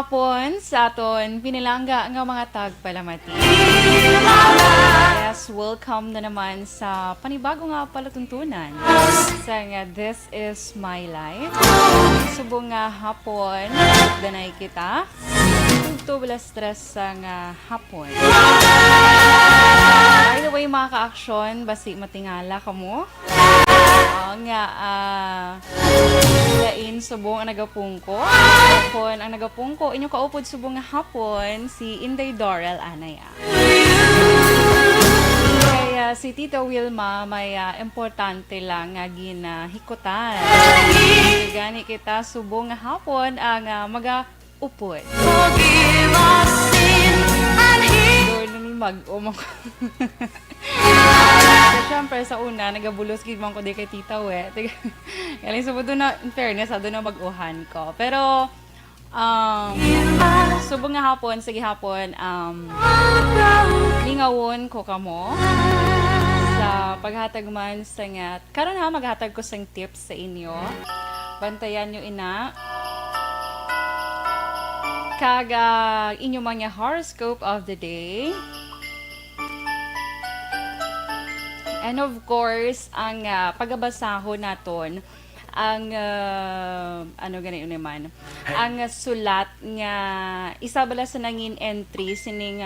hapon sa aton pinilangga nga mga tagpalamati. Yes, welcome na naman sa panibago nga palatuntunan sa nga This Is My Life. Subong nga hapon, danay kita. Tugto wala stress sa nga hapon. By the way, mga ka-aksyon, basi matingala ka mo. Lain subong ang nagapungko. Hapon ang nagapungko. Inyong kaupod subong nga hapon si Inday Dorel Anaya. Kaya si Tita Wilma may importante lang nga ginahikutan. Gani kita subong nga hapon ang mag-upod. Doon nung mag-umong. Siyempre sa una, nagabulos gigman ko di kay Tita We. Kaya sa doon na, in fairness, doon na mag-uhan ko. Pero, subong nga hapon, sige hapon, lingawon ko kamo sa paghatag man sa nga, karon ha, maghatag ko sang tips sa inyo. Bantayan nyo ina. Kaga inyo mga horoscope of the day. And of course, ang pagabasahon naton, ang ano ganito naman, ang sulat nga isa bala sa nangin entry sining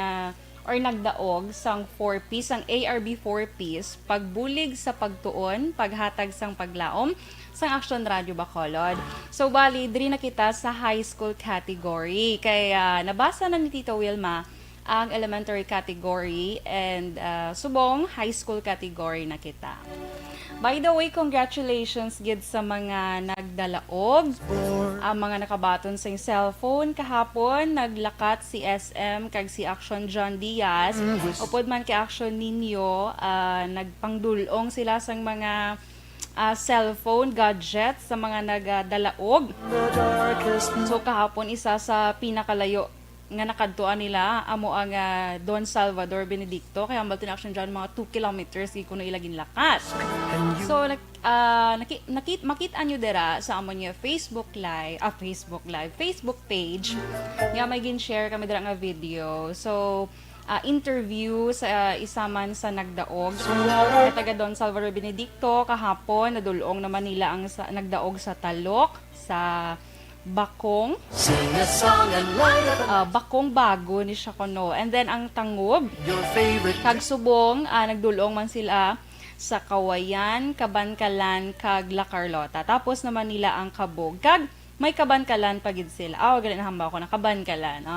or nagdaog sang 4-piece, ang ARB 4-piece, pagbulig sa pagtuon, paghatag sang paglaom, sang Action Radio Bacolod. So bali, diri na kita sa high school category. Kaya nabasa na ni Tita Wilma ang elementary category and subong high school category na kita. By the way, congratulations gid sa mga nagdalaog, ang mga nakabaton sa cellphone kahapon, naglakat si SM kag si Action John Diaz. Upod man kay Action ninyo, nagpangdulong sila sang mga cellphone gadgets sa mga nagdalaog. So kahapon isa sa pinakalayo nga nakadtuan nila amo ang Don Salvador Benedicto, kaya ambal Action dyan mga 2 kilometers di kuno ilagin lakas. So makita nyo dira sa amo niya Facebook page nga may gin-share kami dira nga video. So interview sa isa man sa nagdaog taga Don Salvador Benedicto kahapon, nadulong naman nila ang nagdaog sa Talok, sa Bakong Bakong Bago ni siya kono, and then ang Tangob kag Subong, nagdulong man sila sa Kawayan, Kabankalan kag La Carlota. Tapos naman nila ang Kabog kag may Kabankalan pagid sila. Galit na hamba ko na Kabankalan.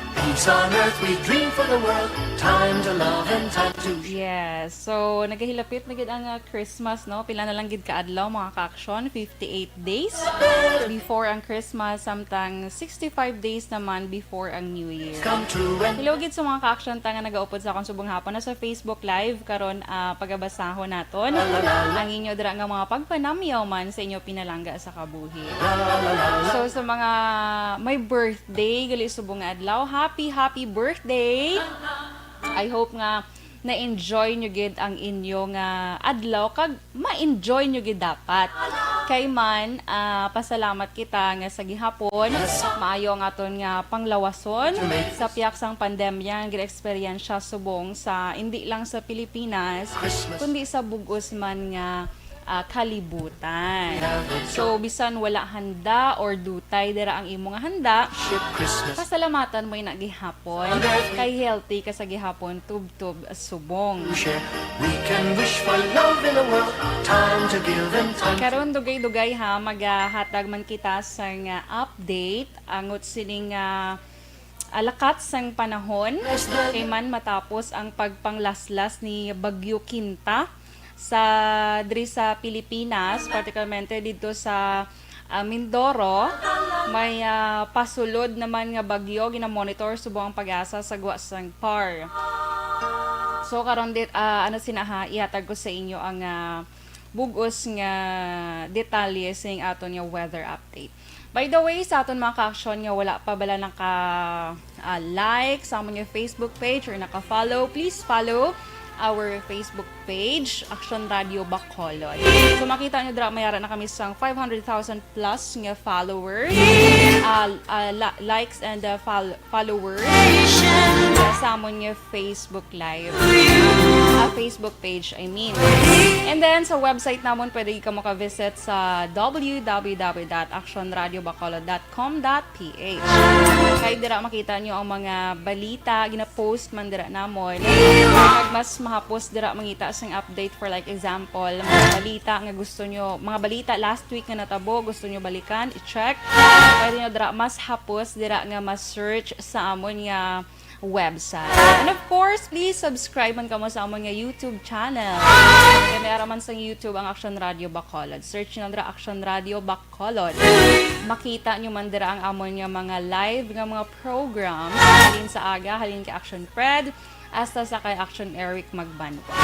Peace on earth we dream for the world. Time to love and time to yes. So nagahilapit na gid ang Christmas, no? Pila na lang gid kaadlaw mga ka-action, 58 days before ang Christmas, samtang 65 days naman before ang New Year. Hello gid sa mga ka-action tanga nagaupod sa akong subong hapon na sa Facebook Live karon pagabasahon naton ang inyo dira nga mga pagpanamyaw man sa inyo pinalangga sa kabuhi. So sa mga may birthday gali subong nga adlaw, happy birthday. I hope nga na-enjoy nyo gid ang inyong adlaw kag ma-enjoy nyo gid dapat. Kay man pasalamat kita nga sa gihapon maayo ang aton nga panglawason sa piyak sang pandemya nga gid-eksperyensya subong sa hindi lang sa Pilipinas kundi sa bugos man nga kalibutan. So bisan wala handa or dutay dira ang imong handa, pasalamatan mo na gihapon kay healthy ka sa gihapon, tub-tub subong. Karon dugay-dugay ha, maghatag man kita sa update angot sining alakat sang panahon kay man matapos ang pagpanglaslas ni Bagyo Quinta sa diri sa Pilipinas, particularmente dito sa Mindoro, may pasulod naman nga bagyo gina-monitor subong ang pag-asa sa Gwa sang Par. So karon dit ihatag ko sa inyo ang bugos nga detalye sa aton nga weather update. By the way, sa aton mga ka-action nga wala pa bala naka like sa among Facebook page or naka-follow, please follow our Facebook page, Action Radio Bacolod. So makita nyo dira, mayara na kami sang 500,000 plus nga followers, likes and followers sa amon nga Facebook Live. Facebook page, I mean. And then, sa website namon, pwede ka maka-visit sa www.actionradiobacolod.com.ph. Kaya dira makita nyo ang mga balita, gina-post man dira namon. Pag mas mahapost dira, mangita sang update for like example, mga balita nga gusto nyo, mga balita last week nga natabo, gusto nyo balikan, i-check. Pwede nyo dira, mas hapos dira nga mas search sa amon nga website. And of course, please subscribe man kamo sa among nga YouTube channel. Kaya man sa YouTube ang Action Radio Bacolod. Search nyo dira Action Radio Bacolod. Makita nyo man dira ang amon nga mga live nga mga program. Halin sa aga, halin kay Action Fred, hasta sa kay Action Eric Magbanwa.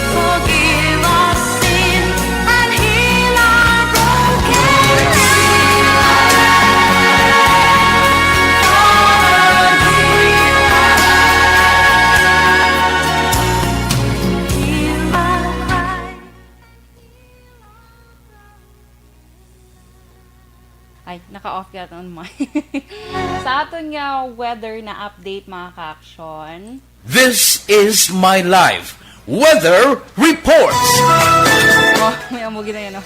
Forgive us sin and heal our broken Ay, naka-off yata on my. Sa aton nga weather na update mga ka-action. This is my live weather reports. Oh, may amugi na yun, no?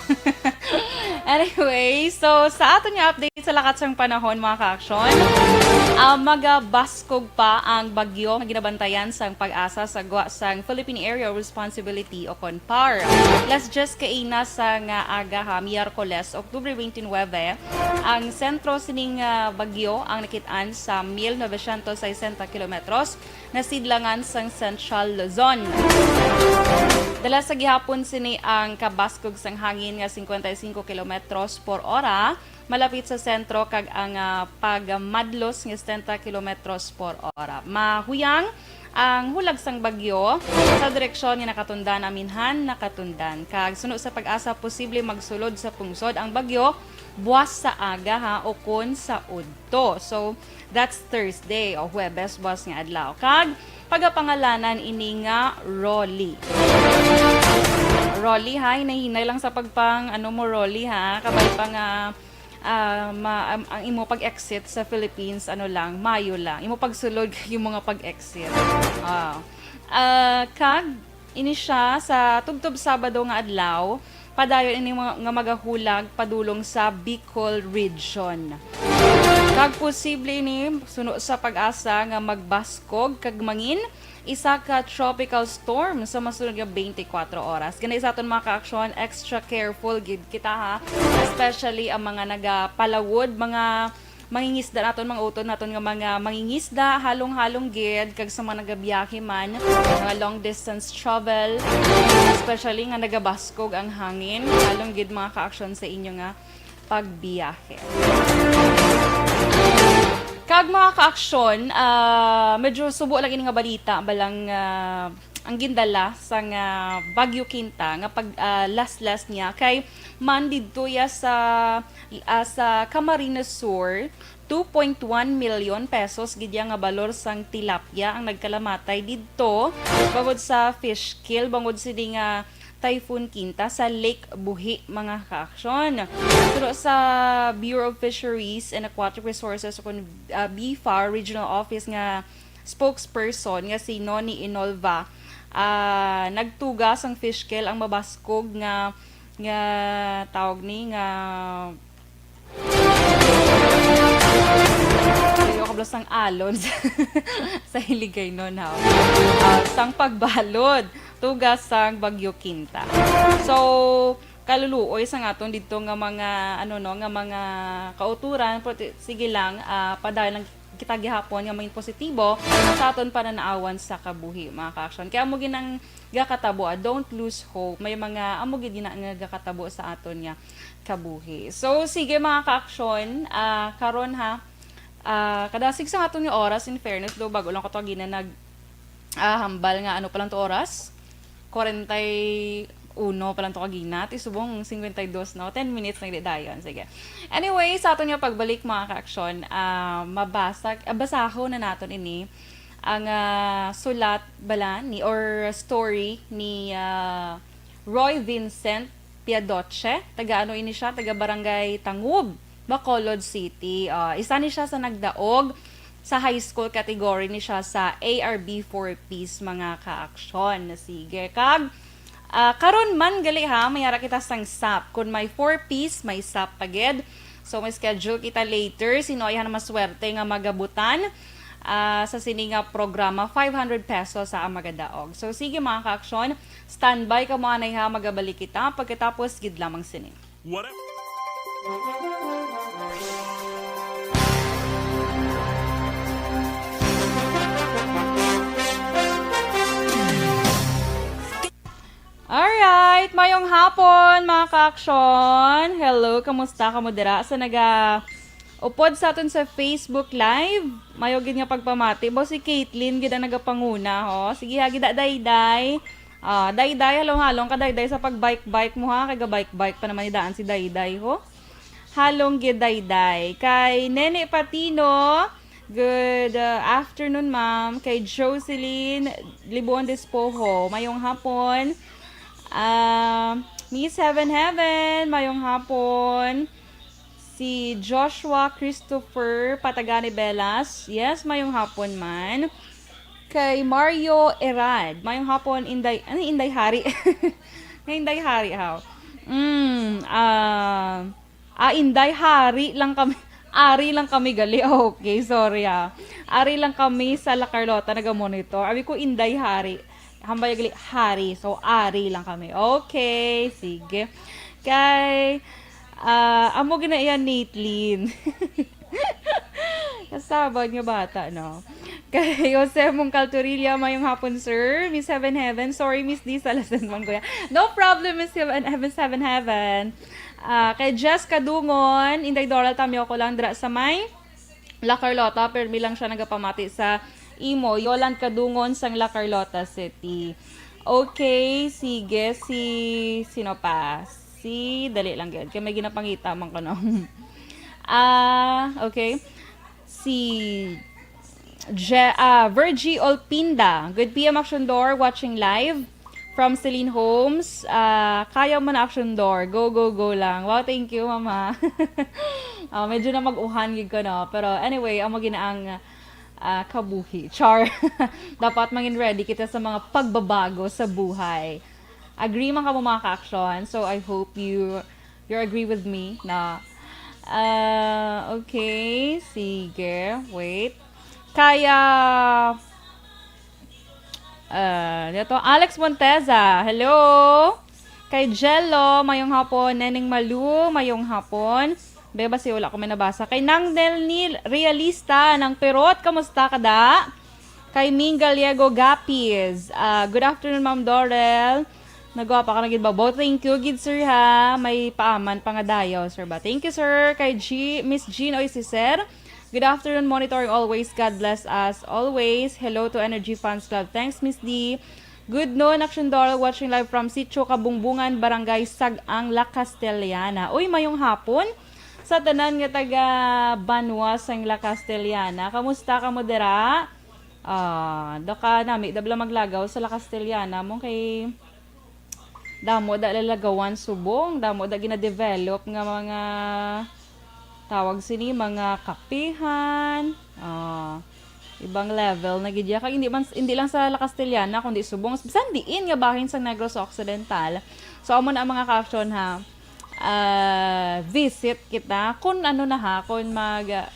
Anyway, so sa aton nga update sa lakat sang panahon mga ka-action, magabaskog pa ang bagyo na ginabantayan sang pag-asa sa sang Philippine Area Responsibility o CONPAR. Las just kaina sa nga aga ha, Miyerkules, Oktubre 29, ang sentro sining bagyo ang nakitaan sa 1960 kilometros na sidlangan sang Central Luzon. Dala sa gihapon sini ang kabaskog sang hangin nga 55 kilometros por ora malapit sa sentro kag ang pagmadlos nga 70 kilometros por ora. Mahuyang ang hulag sang bagyo sa direksyon nga nakatundan aminhan nakatundan kag suno sa pag-asa posible magsulod sa pungsod ang bagyo buwas sa aga ha o kon sa udto. So that's Thursday o Huwebes buwas nga adlaw. Kag pagapangalanan ini nga Rolly. Rolly ha, hinahinay lang sa pagpang ano mo Rolly ha, kabay pa nga ang imo pag-exit sa Philippines ano lang, Mayo lang. Imo pagsulod yung mga pag-exit. Kag ini siya sa tubtob Sabado nga adlaw, padayon ini nga magahulag padulong sa Bicol region. Kag posible ni suno sa pag-asa nga magbaskog kag mangin isa ka tropical storm sa masunod nga 24 oras. Ganay sa aton mga ka-aksyon, extra careful gid kita ha, especially ang mga nagapalawod, mga mangingisda naton, mga uton naton nga mga mangingisda, halong-halong gid kag sa mga nagabiyahe man, mga long distance travel, especially nga nagabaskog ang hangin, halong gid mga ka-aksyon sa inyo nga pagbiyahe. Kag mga ka-aksyon, medyo subo lang ini nga balita balang ang gindala sa nga Bagyo Quinta nga pag last niya kay man didto ya sa Camarines Sur 2.1 million pesos gidya nga balor sang tilapia ang nagkalamatay didto bangod sa fish kill bangod sini nga Typhoon Quinta sa Lake Buhi mga ka-aksyon. Pero sa Bureau of Fisheries and Aquatic Resources o BFAR Regional Office nga spokesperson nga si Noni Inolva, nagtugas ang fish kill ang mabaskog nga tawag ni nga kablos ang alon sa Hiligay no now. Sang pagbalod tugas sang Bagyo Quinta. So kaluluoy sa ngaton dito nga mga nga mga kauturan sige lang padayon lang kita gihapon nga maging positibo sa aton pananaawan sa kabuhi mga ka-aksyon. Kaya amo ginang gakatabo, don't lose hope. May mga amo gid na nga gakatabo sa aton nga kabuhi. So sige mga ka-aksyon, karon ha kadasig sa aton nga oras in fairness do bago lang ko to ginanag hambal nga ano pa lang to oras 41 pa lang to kagina. Isubong 52 no? 10 minutes na dayon. Sige. Anyway, sa aton nga pagbalik mga ka-aksyon, basahon na naton ini ang sulat bala ni or story ni Roy Vincent Piadoche. Taga ano ini siya, taga Barangay Tangub, Bacolod City. Isa ni siya sa nagdaog sa high school category ni siya sa ARB 4Ps mga ka-aksyon. Sige, kag karon man gali ha, mayara kita sang SAP. Kung may 4Ps, may SAP pagid. So may schedule kita later. Sino ay na maswerte nga magabutan sa sininga programa, 500 pesos sa magadaog. So sige mga ka-aksyon, standby ka mo anay ha, magabalik kita pagkatapos gid lamang sini. Alright, mayong hapon mga ka-aksyon. Hello, kamusta ka mo dira sa upod sa aton sa Facebook Live. Mayo gid nga pagpamati. Bo si Caitlyn gid ang nagapanguna ho. Sige ha, gid dayday. Dayday halong-halong ka dayday sa pagbike-bike mo ha. Kay bike-bike pa naman ni daan si dayday ho. Halong gid dayday. Kay Nene Patino, good afternoon ma'am. Kay Jocelyn Libon Despojo, mayong hapon. Miss Heaven Heaven, mayong hapon. Si Joshua Christopher Patagani Belas, yes, mayong hapon man. Kay Mario Erad, mayong hapon. Inday Hari. Inday Hari, how? Inday Hari lang kami. Ari lang kami gali. Okay, sorry ha. Ari lang kami sa La Carlota naga-monitor. Abi ko Inday Hari. Hambay gali Hari. So Ari lang kami. Okay, sige. Kay amo gina yan Natelyn. Kasabad nga bata, no? Kay Jose Mongcalturilla, mayong hapon, sir. Miss Heaven Heaven. Sorry, Miss D. Salasan man ko yan. No problem, Miss Heaven Heaven. Kay Jess Kadungon, Inday Doral, tamyo ko lang dra sa may La Carlota, pero lang siya nagapamati sa Imo, Yoland Kadungon sang La Carlota City. Okay, sige, sino pa? Dali lang gud. Kaya may ginapangita man ko no. Okay. Virgie Olpinda. Good PM Action Door watching live from Celine Homes. Kaya mo na Action Door. Go, go, go lang. Wow, thank you, mama. Medyo na mag-uhan gid ko no. Pero anyway, amo ginaang kabuhi. Char. Dapat maging ready kita sa mga pagbabago sa buhay. Agree man ka mo mga ka-action. So I hope you agree with me na okay, sige, wait. Kaya dito Alex Monteza. Hello. Kay Jello, mayong hapon. Neneng Malu, mayong hapon. Beba si wala ko may nabasa. Kay Nang Nil Realista ng Perot, kamusta ka da? Kay Ming Gallego Gapis. Good afternoon, Ma'am Dorel. Nagawa pa ka na gid ba? Thank you, gid sir ha. May paaman pa nga dayo, sir ba? Thank you, sir. Kay Miss Jean Oy si sir. Good afternoon, monitoring always. God bless us always. Hello to Energy Fans Club. Thanks, Miss D. Good noon, Action Doral, watching live from Sitio Kabungbungan, Barangay Sag-ang, La Castellana. Uy, mayong hapon sa tanan nga taga Banwas ang La Castellana. Kamusta ka mo dira? Daka nami dabla maglagaw sa La Castellana mo kay damo da lalagawan subong, damo da gina-develop nga mga tawag sini mga kapihan. Ibang level na gidya kay hindi lang sa La Castellana kundi subong bisan diin nga bahin sa Negros Occidental. So amo na ang mga caption ha. Visit kita kung ano na ha, kung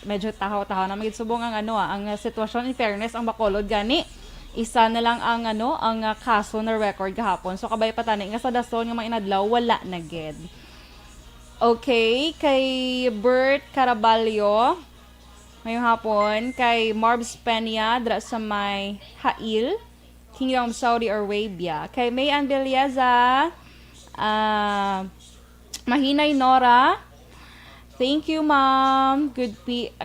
medyo tahaw-tahaw na magitsubong ang ang sitwasyon. In fairness, ang Bacolod gani isa na lang ang ang kaso na record kahapon. So kabay pa tani nga sa dason nga mainadlaw wala na gid. Okay, kay Bert Caraballo ngayong hapon, kay Marbs Peña dra sa may Hail, Kingdom of Saudi Arabia, kay May Ann Beliaza, Mahinay Nora. Thank you, ma'am.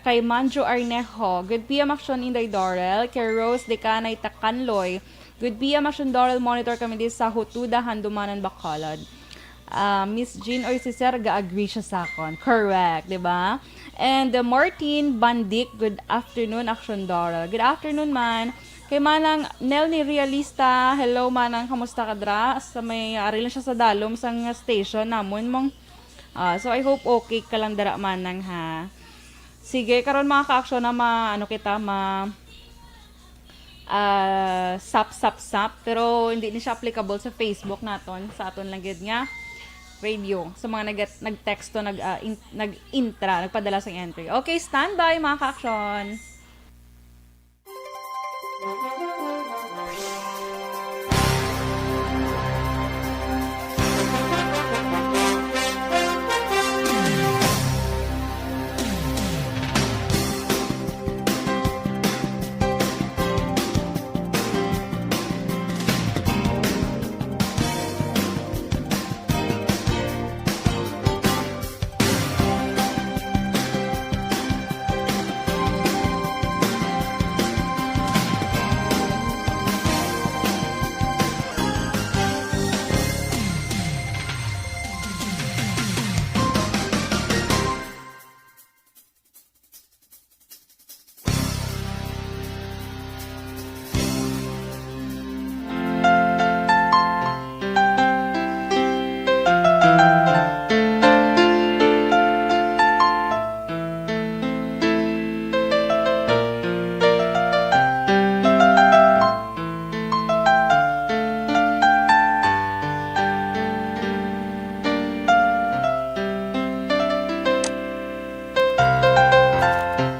Kay Manjo Arnejo. Good PM Action Inday Dorel. Kay Rose Decanay Takanloy. Good PM Action Dorel. Monitor kami din sa Hutuda, Handumanan, Bacolod. Miss Jean or si Sir, ga-agree siya sa akon. Correct, di ba? And Martin Bandik, good afternoon, Action Dora. Good afternoon, man. Kay manang Nel ni Realista, hello manang, kamusta ka dra? Sa may ari lang siya sa dalom sang station namon mong. So I hope okay ka lang dara manang ha. Sige, karon mga ka-action na ano kita sap pero hindi ni siya applicable sa Facebook naton, sa aton lang gid nga radio sa mga nag-texto nag-intra, nagpadala sa entry. Okay, standby mga ka-action.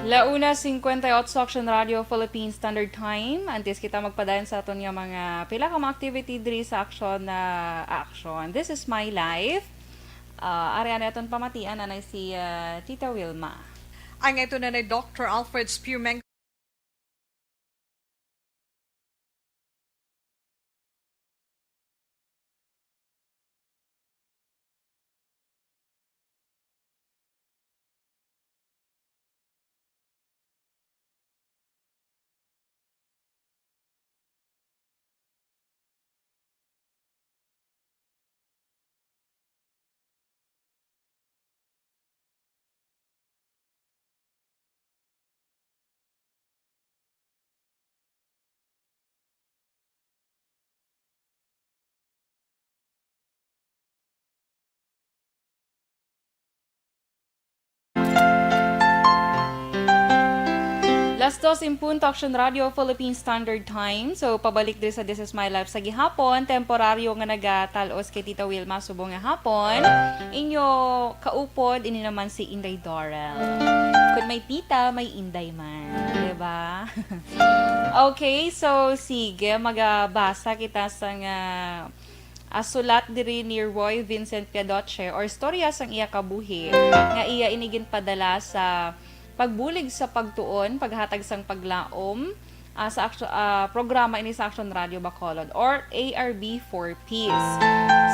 Launa 58 Action Radio Philippine Standard Time. Antes kita magpadayon sa aton nga mga pila ka mga activity diri sa action na action. This is my life. Ari aton pamatian anay si Tita Wilma. Ang ito na ni Dr. Alfred Spearman. Last dos in punto Action Radio Philippine Standard Time. So pabalik din sa This Is My Life sa gihapon, temporaryo nga nagatalos kay Tita Wilma subong nga hapon. Inyo kaupod ini naman si Inday Dorel. Kung may tita, may Inday man, 'di ba? Okay, so sige, magabasa kita sa nga sulat diri ni Roy Vincent Piadoche or storya sang iya kabuhi nga iya inigin padala sa pagbulig sa pagtuon, paghatag sang paglaom sa programa ini sa Action Radio Bacolod or ARB for Peace.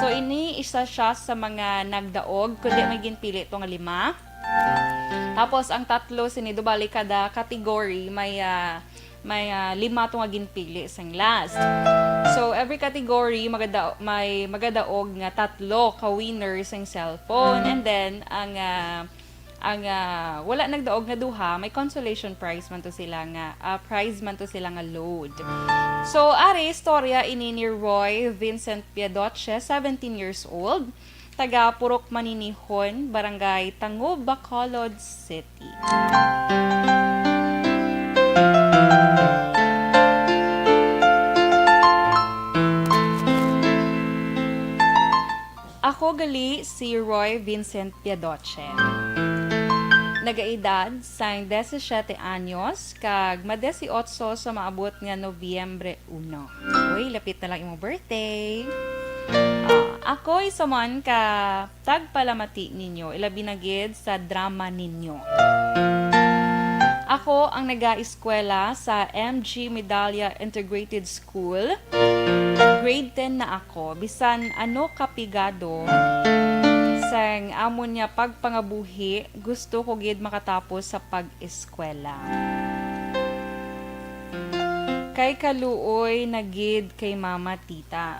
So ini isa siya sa mga nagdaog kundi may ginpili to nga 5. Tapos ang tatlo sinidubali kada category may 5 to nga ginpili sang last. So every category may magadaog nga 3 ka winners sang cellphone, and then ang wala nagdaog nga duha, may consolation prize man to sila nga load. So ari istorya ini ni Roy Vincent Piadoche, 17 years old, taga Purok Maninihon, Barangay Tango, Bacolod City. Ako gali si Roy Vincent Piadoche. Nagaedad sa 17 anyos kag ma-18 sa maabot nga Nobyembre 1. Uy, lapit na lang imong birthday. Ako isa man ka tagpalamati ninyo, ilabi na gid sa drama ninyo. Ako ang naga-eskwela sa MG Medallia Integrated School. Grade 10 na ako, bisan ano kapigado sang amon niya pagpangabuhi, gusto ko gid makatapos sa pag-eskwela. Kay kaluoy na gid kay mama tita.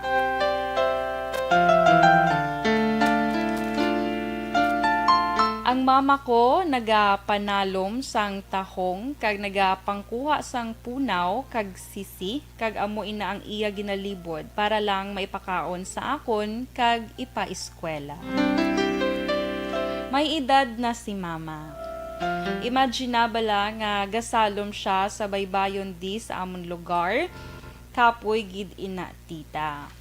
Ang mama ko nagapanalom sang tahong kag nagapangkuha sang punaw kag sisi kag amo ina ang iya ginalibod para lang maipakaon sa akon kag ipa-eskwela. May edad na si mama. Imaginabala nga gasalom siya sa baybayon di sa amon lugar, kapoy gid ina tita.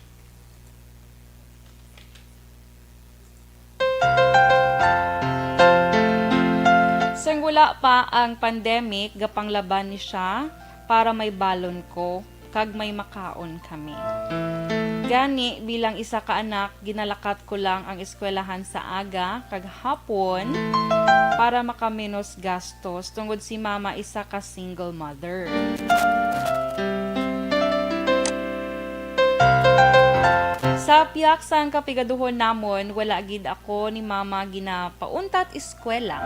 Sang wala pa ang pandemic, gapanglaban ni siya para may balon ko, kag may makaon kami. Gani, bilang isa ka anak, ginalakat ko lang ang eskwelahan sa aga, kag hapon, para makaminos gastos, tungod si mama isa ka single mother. Sa piyak sang kapigaduhon namon, wala gid ako ni mama ginapauntat eskwela.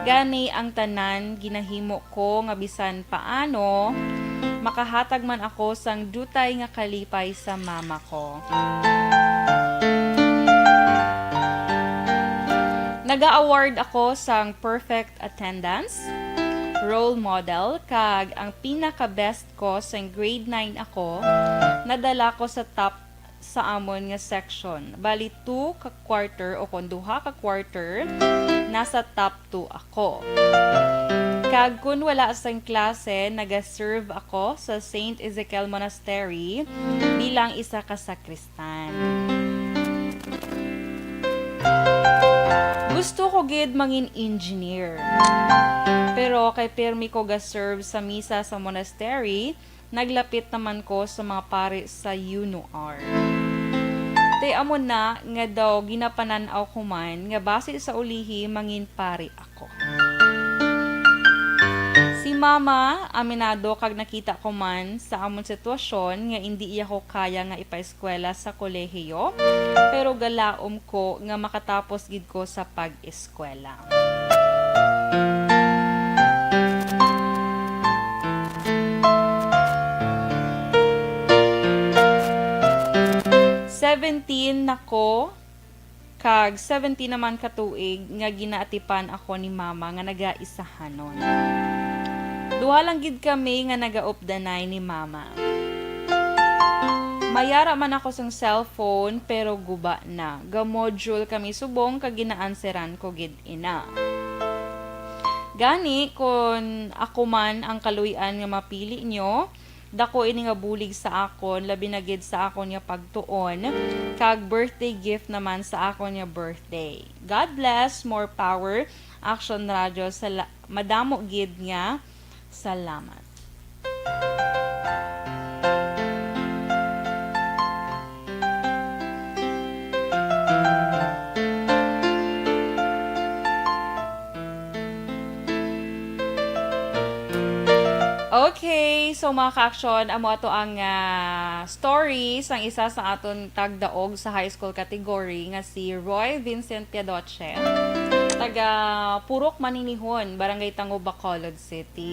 Gani ang tanan ginahimo ko nga bisan paano makahatag man ako sang dutay nga kalipay sa mama ko. Naga-award ako sang perfect attendance, role model, kag ang pinaka-best ko sang grade 9 ako, nadala ko sa top sa amon nga section. Bali 2 ka quarter o kung 2 ka quarter, nasa top 2 ako. Kag kun wala sang klase, naga-serve ako sa St. Ezekiel Monastery bilang isa ka sakristan. Gusto ko gid mangin engineer. Pero kay permi ko ga-serve sa misa sa monastery, naglapit naman ko sa mga pare sa UNOR. Te amo na nga daw ginapananaw ko man nga base sa ulihi mangin pare ako. Si mama, aminado kag nakita ko man sa amon sitwasyon nga hindi iya ko kaya nga ipaeskwela sa kolehiyo, pero galaom ko nga makatapos gid ko sa pag-eskwela. Nako, kag 17 naman katuig nga ginaatipan ako ni mama nga nagaisahanon. Duha lang gid kami nga nagaupdanay ni mama. Mayara man ako sang cellphone pero guba na. Ga-module kami subong kag ginaanseran ko gid ina. Gani kun ako man ang kaluy-an nga mapili nyo, dako ini nga bulig sa akon, labi na gid sa akon nga pagtuon, kag birthday gift naman sa akon nga birthday. God bless, more power, Action Radio, madamo gid nga salamat. Okay, so mga ka-action, amo ato ang stories ang isa sa aton tagdaog sa high school category nga si Roy Vincent Piadoche, taga Purok Maninihon, Barangay Tango, Bacolod City.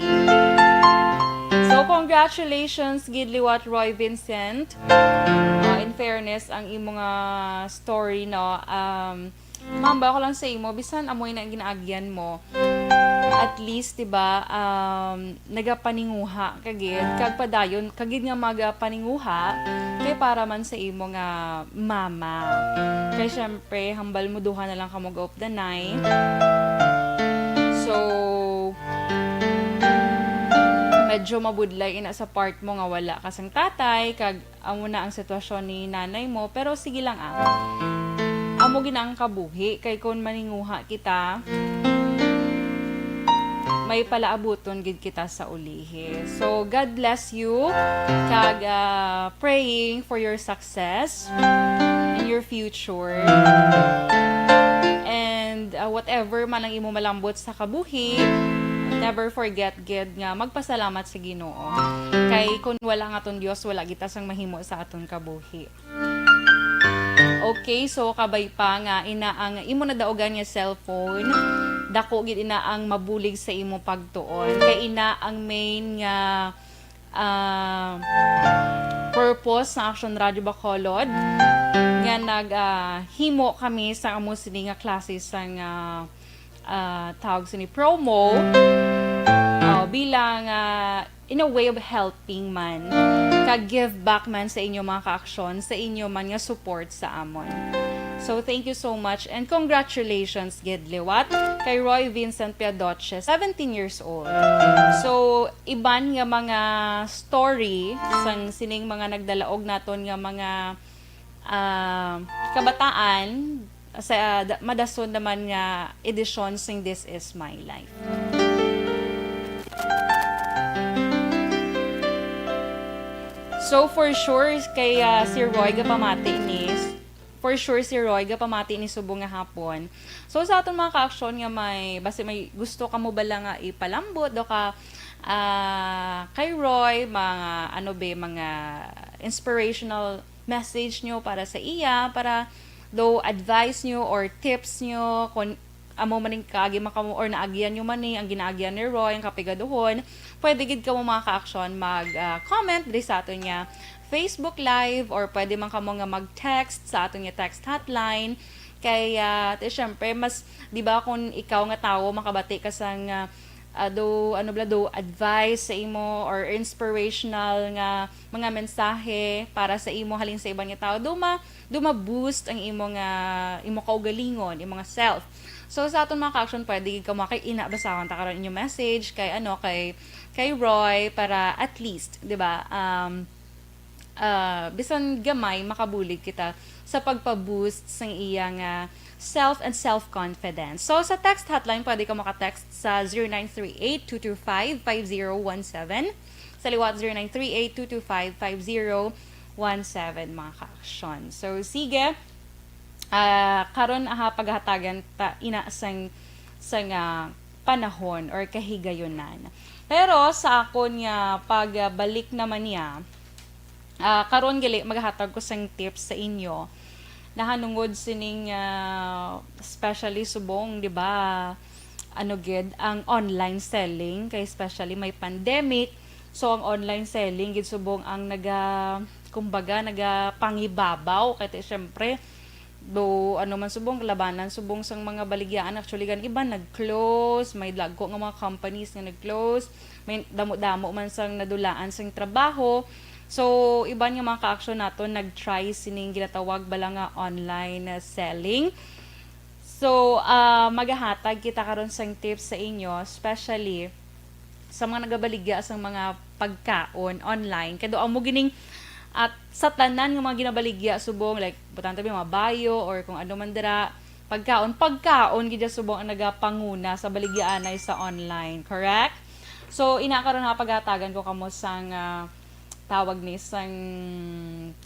So congratulations gid liwat Roy Vincent. In fairness ang imong story no, mamba ko lang sa imo bisan amoy na ginaagyan mo. At least, diba, nagapaninguha kagid, kag padayon, kagid nga magapaninguha, kay para man sa imo nga mama. Kay syempre, hambal mo duha na lang ka mag-up the night. So, medyo mabudlay ina sa part mo nga wala kasang tatay, kag amo na ang sitwasyon ni nanay mo, pero sige lang amo ginang kabuhi, kay kung maninguha kita, may palaabuton gid kita sa ulihi. So, God bless you. Kag praying for your success in your future. And whatever man ang imo malambot sa kabuhi, never forget gid nga magpasalamat sa Ginoo. Kay kung wala nga aton Dios, wala kita sang mahimo sa aton kabuhi. Okay, so kabay pa nga ina ang imo na daogan nga cellphone, dako gid ina ang mabulig sa imo pagtuon, kay ina ang main nga purpose sa Action Radio Bacolod nga naghimo kami sa amo sini nga klase sang tawag sa ni promo bilang in a way of helping man, ka-give back man sa inyo mga ka-aksyon, sa inyo man nga support sa amon. So, thank you so much and congratulations, Gid Liwat, kay Roy Vincent Piadoche, 17 years old. So, iban nga mga story sang sining mga nagdalaog naton nga mga kabataan sa madason naman nga edisyon sing This Is My Life. So for sure kay si Roy gapamati ni subong nga hapon. So sa aton mga ka-aksyon nga basta may gusto ka mo bala nga ipalambot do ka kay Roy mga mga inspirational message nyo para sa iya, para do advice nyo or tips nyo kung amo maning kaagi makamu or naagyan nyo mani ang ginaagyan ni Roy ang kapigaduhon, pwede gid ka mo mga ka-aksyon mag-comment diri sa aton nga Facebook Live or pwede man kamo nga mag-text sa aton nga text hotline kaya syempre mas di ba kung ikaw nga tawo makabati ka sang do advice sa imo or inspirational nga mga mensahe para sa imo halin sa ibang nga tao duma boost ang imo kaugalingon, imo nga self. So sa aton mga ka-aksyon pwede ka mo kay inabasahon ta karon inyong message kay kay Roy para at least, 'di ba? Bisan gamay makabulig kita sa pagpa-boost sang iyang self and self-confidence. So sa text hotline pwede ka maka-text sa 0938-225-5017. Sa liwat 0938-225-5017 mga ka-aksyon. So sige, karon paghatagan ta ina sang panahon or kahigayonan. Pero sa akon nga pagbalik naman niya, karon gali maghatag ko sang tips sa inyo. Nahanungod sining especially subong, 'di ba? Ang online selling kay especially may pandemic. So ang online selling gid subong ang nagapangibabaw kay syempre do man subong labanan subong sang mga baligyaan actually gan iba nag-close, may dagko nga mga companies nga nag-close, may damo-damo man sang nadulaan sang trabaho. So iban nga mga ka-aksyon nato nag-try sining ginatawag bala nga online selling. So magahatag kita karon sang tips sa inyo especially sa mga nagabaligya sang mga pagkaon online kay do amo gining at sa tanan ng mga ginabaligya subong like butang tabi mga bayo or kung ano man dira pagkaon gid subong ang nagapanguna sa baligyaanay sa online, correct? So ina karon na paghatagan ko kamo sang tawag ni sang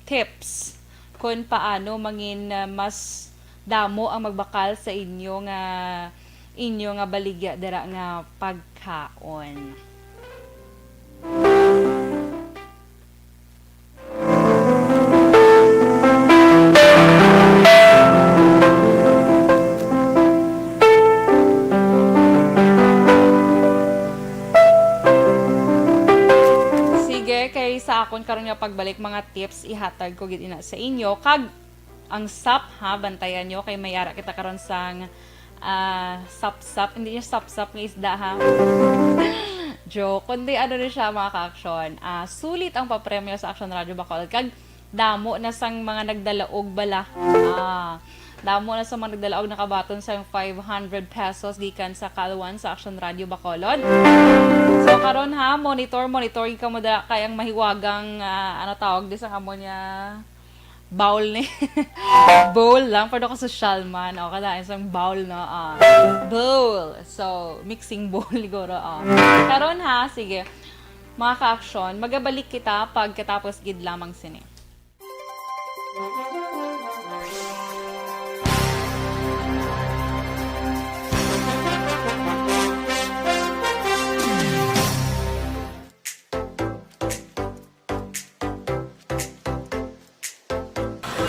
tips kung paano mangin mas damo ang magbakal sa inyo nga baligya dira nga pagkaon. Sa akon karon nga pagbalik mga tips ihatag ko gid ina sa inyo kag ang sap bantayan nyo kay mayara kita karon sang sap hindi niya sap nga isda ha. Joke kundi rin siya mga ka-aksyon. Sulit ang papremyo sa Action Radio Bacolod kag damo na sang mga nagdalaog bala. Damo na sa mga nagdalaog nakabaton sa 500 pesos gikan sa Kalwan sa Action Radio Bacolod. So karon monitor ka mo da kayang mahiwagang tawag di sa kamo niya bowl ni bowl lang pero ka social man kada isang bowl na bowl. So mixing bowl siguro karon sige mga ka-aksyon magabalik kita pagkatapos gid lamang sini.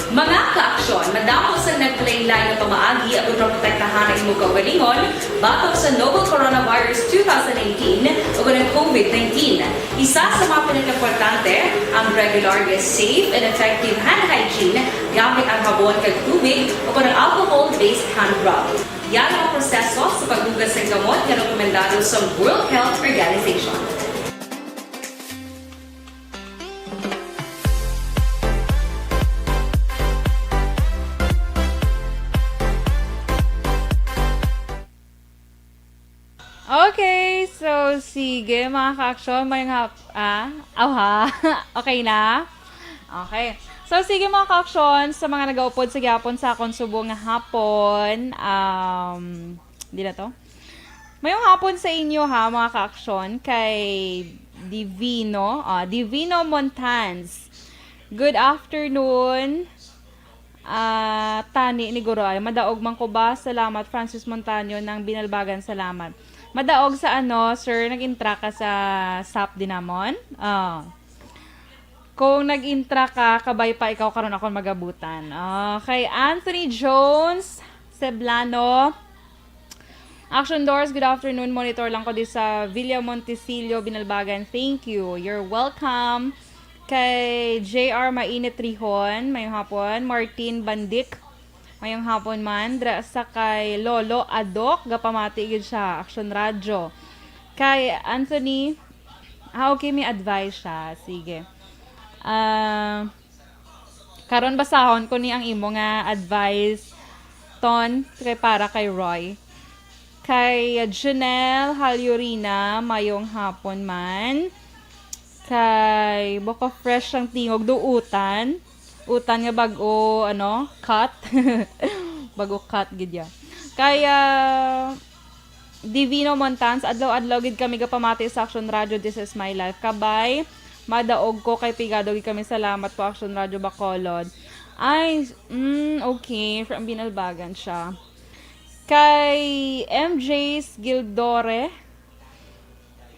Mga ka-aksyon, madamo sa naglaylay na pamaagi at protektahan ang imong kaugalingon batok sa novel coronavirus 2018 o ng COVID-19. Isa sa mga pinaka-importante ang regular, safe, and effective hand hygiene gamit ang habon kag tubig o ng alcohol-based hand rub. Yan ang proseso sa paghugas ng gamot na rekomendado sa World Health Organization. Okay, so sige mga ka-action, may okay na? Okay. So sige mga ka-action, sa mga nag-aupod sa gyapon sa akong subong nga hapon, di na to? Mayong hapon sa inyo ha mga ka-action, kay Divino Montans. Good afternoon. Tani ni Guroy. Madaog man ko ba? Salamat Francis Montaño ng Binalbagan. Salamat. Madaog sa sir, nag-intra ka sa SAP Dinamon? Kung nag-intra ka, kabay pa ikaw karon ako magabutan. Kay Anthony Jones Ceblano. Action Doors, good afternoon. Monitor lang ko di sa Villa Montesillo, Binalbagan. Thank you. You're welcome. Kay JR Mainit Rihon, mayong hapon. Martin Bandik, mayong hapon man. Dra sa kay Lolo Adok, gapamati gid siya, Action Radio. Kay Anthony, okay, may advice siya. Sige. Karon basahon ko ni ang imo nga advice ton kay para kay Roy. Kay Janelle Halyurina, mayong hapon man. Kay Boka Fresh ang tingog do utan nga bago cut bago cut gid ya. Kaya Divino Montans, adlaw-adlaw gid kami gapamati sa Action Radio. This is my life. Kabay madaog ko kay pigado gid kami. Salamat po Action Radio Bacolod. Ay okay, from Binalbagan siya. Kay MJ's Gildore.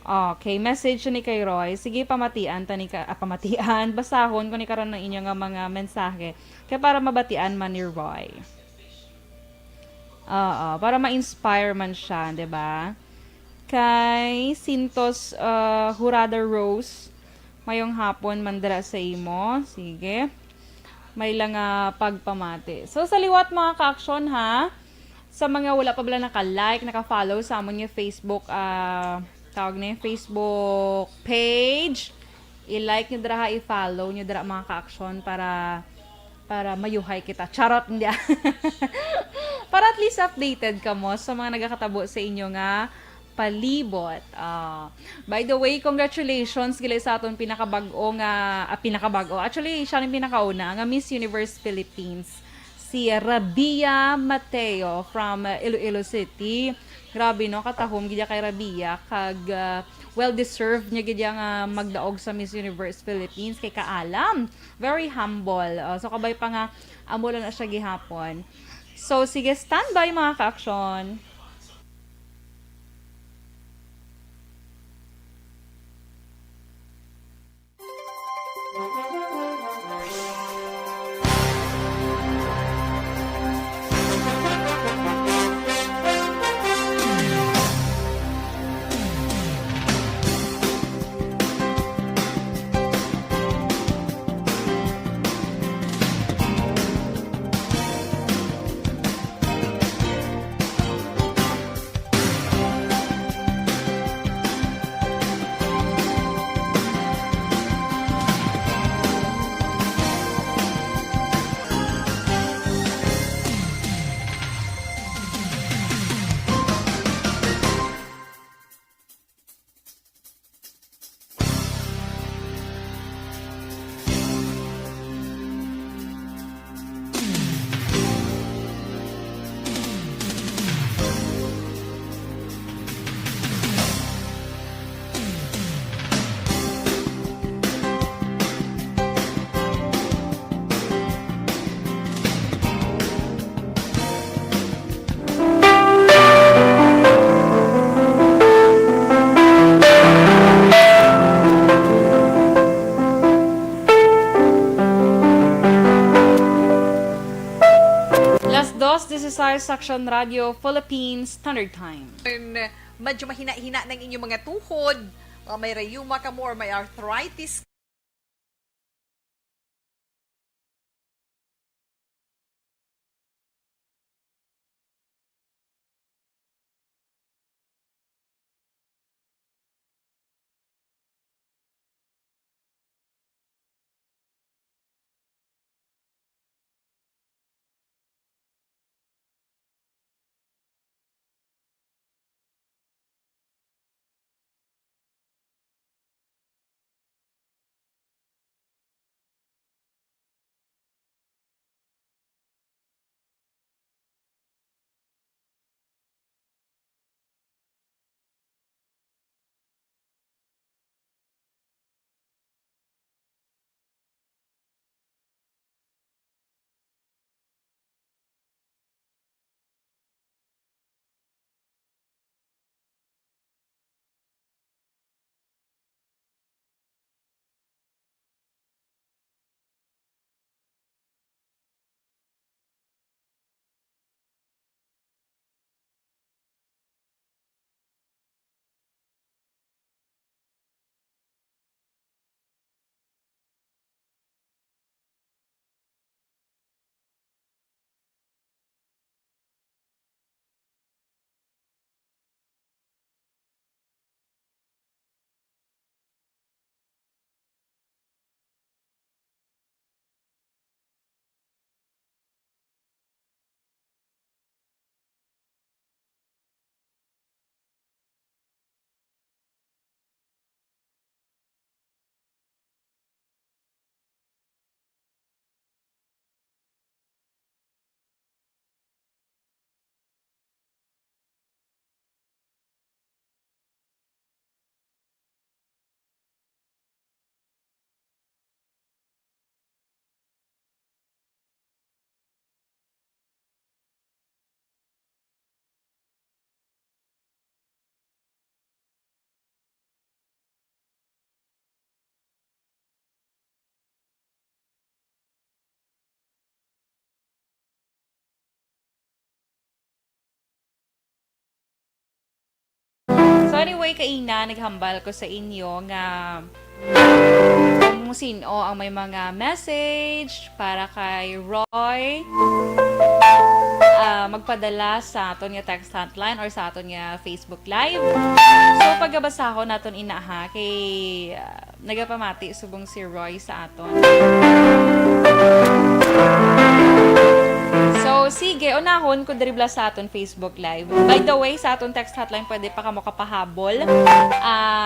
Okay, message ni kay Roy. Sige, pamatian. Basahon ko ni karon ng inyo nga mga mensahe. Kaya para mabatian man ni Roy. Para ma-inspire man siya, 'di ba? Kay Sintos Hurada Rose. Mayong hapon mandara sa imo. Sige. May lang pagpamati. So, sa liwat mga ka-action ha. Sa mga wala pa bala naka-like, naka-follow sa amon yung Facebook tawag na yung Facebook page. I-like nyo dira, i-follow nyo dira mga ka-action para mayuhay kita. Charot, hindi. Para at least updated ka mo sa mga nagakatabo sa inyo nga palibot. By the way, congratulations gila sa aton pinakabago. Actually, siya yung pinakauna, nga Miss Universe Philippines. Si Rabia Mateo from Iloilo City. Grabe no, katahom gidya kay Rabia kag well-deserved niya gidya nga magdaog sa Miss Universe Philippines kay kaalam. Very humble. So kabay pa nga amo lang na siya gihapon. So sige, standby mga ka-action. This is our Action Radio Philippines Standard Time. Medyo mahina-hina ng inyong mga tuhod, may rayuma ka mo or may arthritis way, kaina, naghambal ko sa inyo nga kung sino ang may mga message para kay Roy, magpadala sa aton nga text hotline or sa aton nga Facebook Live. So, pagabasa ko naton inaha kay nagapamati subong si Roy sa aton. So, sige, unahon ko dribla sa aton Facebook Live. By the way, sa aton text hotline, pwede pa ka mo kapahabol.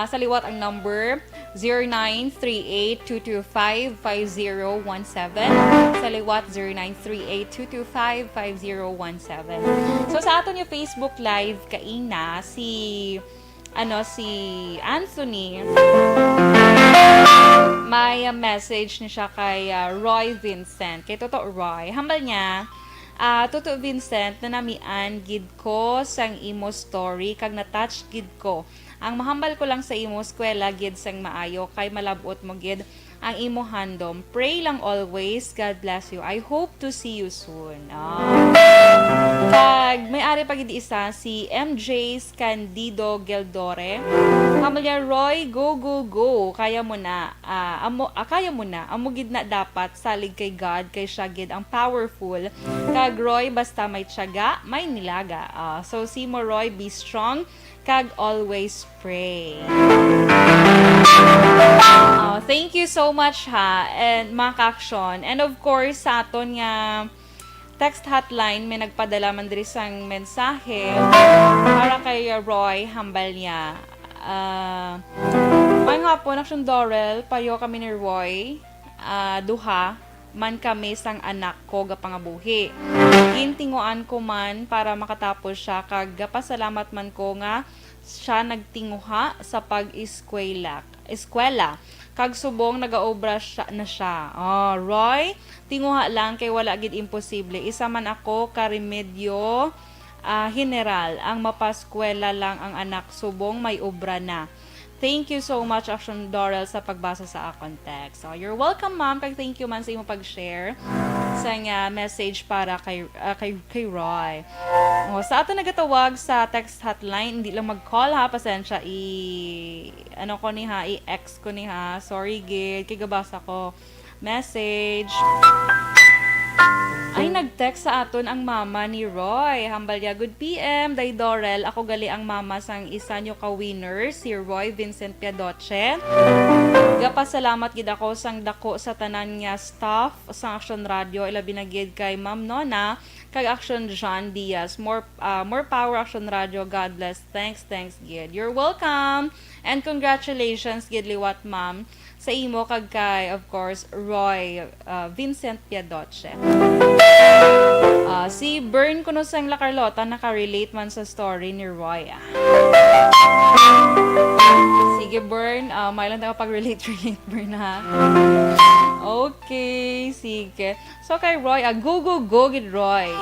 Sa liwat ang number, 0938-225-5017. Sa liwat, 0938-225-5017. So, sa aton yung Facebook Live, kaina, si Anthony, may message niya siya kay Roy Vincent. Kay Toto Roy. Hambal niya, Toto Vincent, nanamian gid ko sang imo story, kag na-touch gid ko. Ang mahambal ko lang sa imo, eskwela gid sang maayo, kay malabot mo gid ang imo handom. Pray lang always. God bless you. I hope to see you soon. Kag may-ari pa gid isa si MJ Candido Geldore. Pamilya Roy, go go go. Kaya mo na. Kaya mo na. Amo gid na dapat salig kay God, kay siya gid ang powerful. Kag Roy, basta may tiyaga, may nilaga. So si mo Roy, be strong kag always pray. Thank you so much ha, and mga ka-aksyon. And of course, sa aton nga text hotline, may nagpadala man diri sang mensahe para kay Roy, hambal niya. May nga po, Aksyon Dorel, payo kami ni Roy, duha, man kami sang anak ko gapangabuhi. Gintinguan ko man para makatapos siya, kag gapasalamat man ko nga siya nagtinguha sa pag-eskwela. Kag subong nagaobra na siya. Roy, tinguha lang kay wala gid imposible. Isa man ako ka remedyo general, ang mapaskwela lang ang anak, subong may obra na. Thank you so much, Aksyon Dorel, sa pagbasa sa akong text. So, you're welcome, ma'am. Kag thank you man sa imong pag-share sa nga message para kay Roy. Sa ato nagatawag sa text hotline, hindi lang mag-call ha, pasensya, i-ex ko ni ha. Sorry, gid, kigabasa ko message. Ay, nag-text sa aton ang mama ni Roy. Hambalya, good PM, Day Dorel. Ako gali ang mama sang isa nyo ka-winner, si Roy Vincent Piadoche. Gapasalamat gid ako sang dako sa tanan nga staff sa Action Radio. Ilabi na gid kay Ma'am Nona, kag Action John Diaz. More power, Action Radio. God bless. Thanks gid. You're welcome. And congratulations gid liwat, ma'am, sa imo kag kay, of course, Roy Vincent Piadoche. Si Bern kuno sang La Carlota naka-relate man sa story ni Roy. Sige, Bern, may lang tayo pag-relate Bern ha. Okay, sige. So kay Roy, go gid Roy.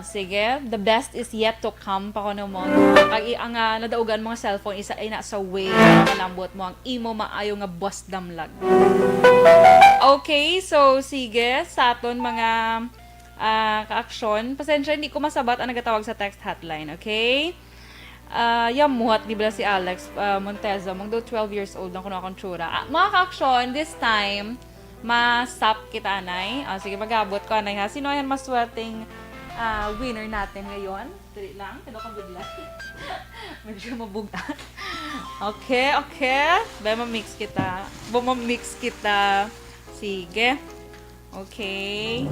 Sige, the best is yet to come pa ko mo. Kag ang nadaugan mga cellphone isa ay nasa way, malambot mo ang imo maayo nga boss damlag. Okay, so sige, sa aton mga ka-aksyon, pasensya hindi ko masabat ang nagatawag sa text hotline, okay? Yamuhat, di ba si Alex Monteza, magdo 12 years old na kuno akong tsura. Mga ka-aksyon, this time, masap kita, anay. Sige, magabot ko, anay ha. Sino yan maswerteng winner natin ngayon? Dali lang, kano kang bigla. Medyo mabugat. Okay. Bumamix kita. Sige. Okay.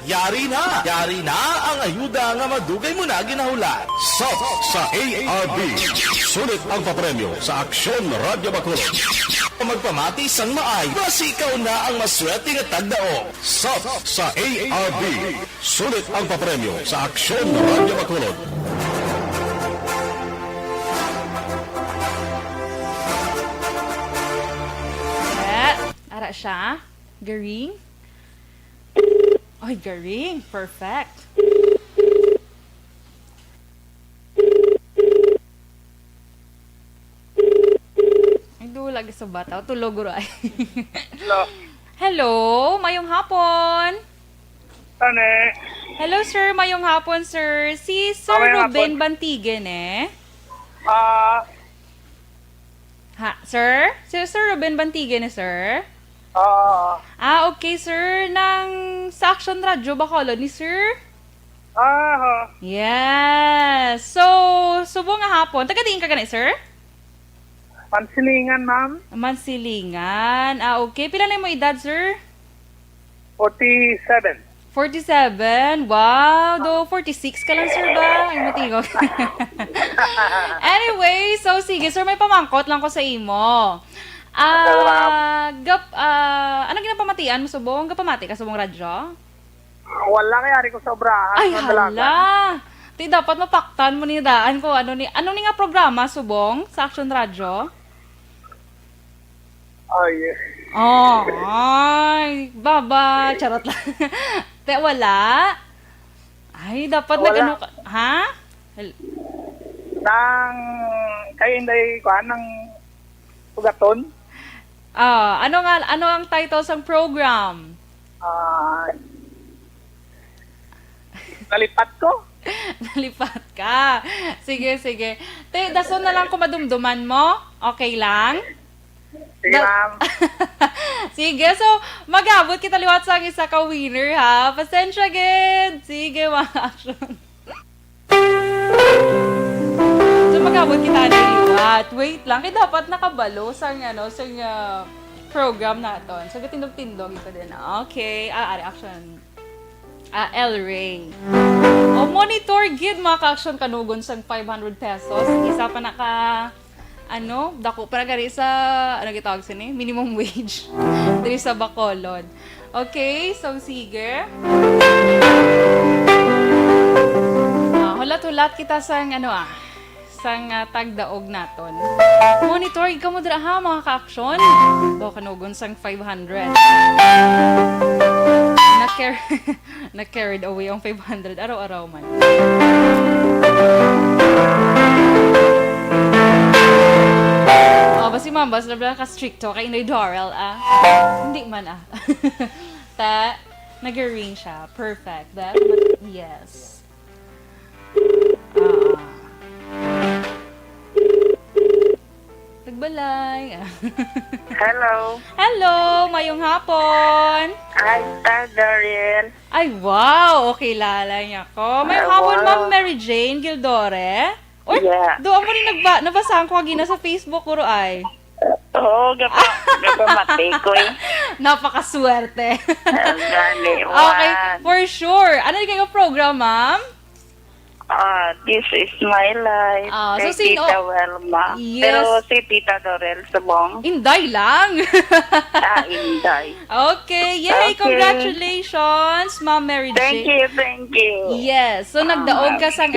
Yari na ang ayuda nga madugay mo na ginahulat. Sa ARB, sulit ang papremyo sa Aksyon Radio Bacolod. Magpamati sang maay, basi ikaw na ang maswerte nga tagdao. Sa ARB, sulit ang papremyo sa Aksyon Radio Bacolod. Ara siya. Garing. Ay, garing. Perfect. Ay, dulag sa bata. Tulog ay. Hello. Hello, mayong hapon. Tane. Hello, sir. Mayong hapon, sir. Si Sir Mayong Ruben hapon. Bantigen, eh. Ah, Ha, sir? Si Sir Ruben Bantigen, eh, sir? Okay, sir. Sa Action Radio, Bacolod ni sir? Yes. So, subo nga hapon. Taga-tingin ka ganit, sir? Pansilingan, ma'am. Mansilingan. Okay. Pila na mo edad, sir? 47. 47? Wow! Do 46 ka lang, sir ba? Ay, matingog. Anyway, so sige, sir, may pamangkot lang ko sa imo. Ano ginapamatian mo, subong? Gapamati ka, subong radyo? Wala kayari ko sobrahan. Ay, Madalagan. hala! Ti, dapat mapaktan mo ni daan ko. Ano ni nga programa, subong? Sa Action Radio? Ay, Oh, ay, baba, charot lang. Te, wala? Ay, dapat Wala. nag-ano ka, ha? nang kayo hindi ko ng sugaton. Ano ang title ng program? Nalipat ko. Nalipat ka. Sige, sige. Te, dason na lang kung madumduman mo. Okay lang? Sige, ma'am. Sige, so mag-abot kita liwat sa isa ka winner, ha? Pasensya, gid. Sige, mga action. So mag-abot kita na liwat. Wait lang, kaya dapat nakabalo sa program naton. So tindog-tindog ito din. Okay, ari action. El Rey. O monitor gid mga ka-action kanugon sang 500 pesos. Isa pa naka dako para gari sa gitawag sini minimum wage diri sa Bacolod. Okay, so sige. Hulat-hulat kita sang tagdaog naton. Monitor ikaw mo dira ha mga ka-action. Do kanugon sang 500. Na-carried away ang 500 araw-araw man. Basi ma'am, basta na ka stricto kay Inday Dorel, Hindi man, nag-ring siya. Perfect. Yes. Tagbalay. Hello. Hello, mayong hapon. Ay, Dariel. Ay, wow! Okay, lalay niya ko. May Ay, hapon, wow. Ma'am Mary Jane Gildore. Or, Yeah. doon mo rin nabasahan ko kagina sa Facebook, kuro ay. Oo, gapamati ko eh. Napakaswerte. Gani, Okay, for sure. Ano yung kayo program, ma'am? This is my life. So Kay sino- Tita Welma. Yes. Pero si Tita Dorel Sabong. Inday lang. Inday. Okay, yay! Okay. Congratulations, Ma'am Mary Thank Jane. you, thank you. Yes. So, nagdaog ka sang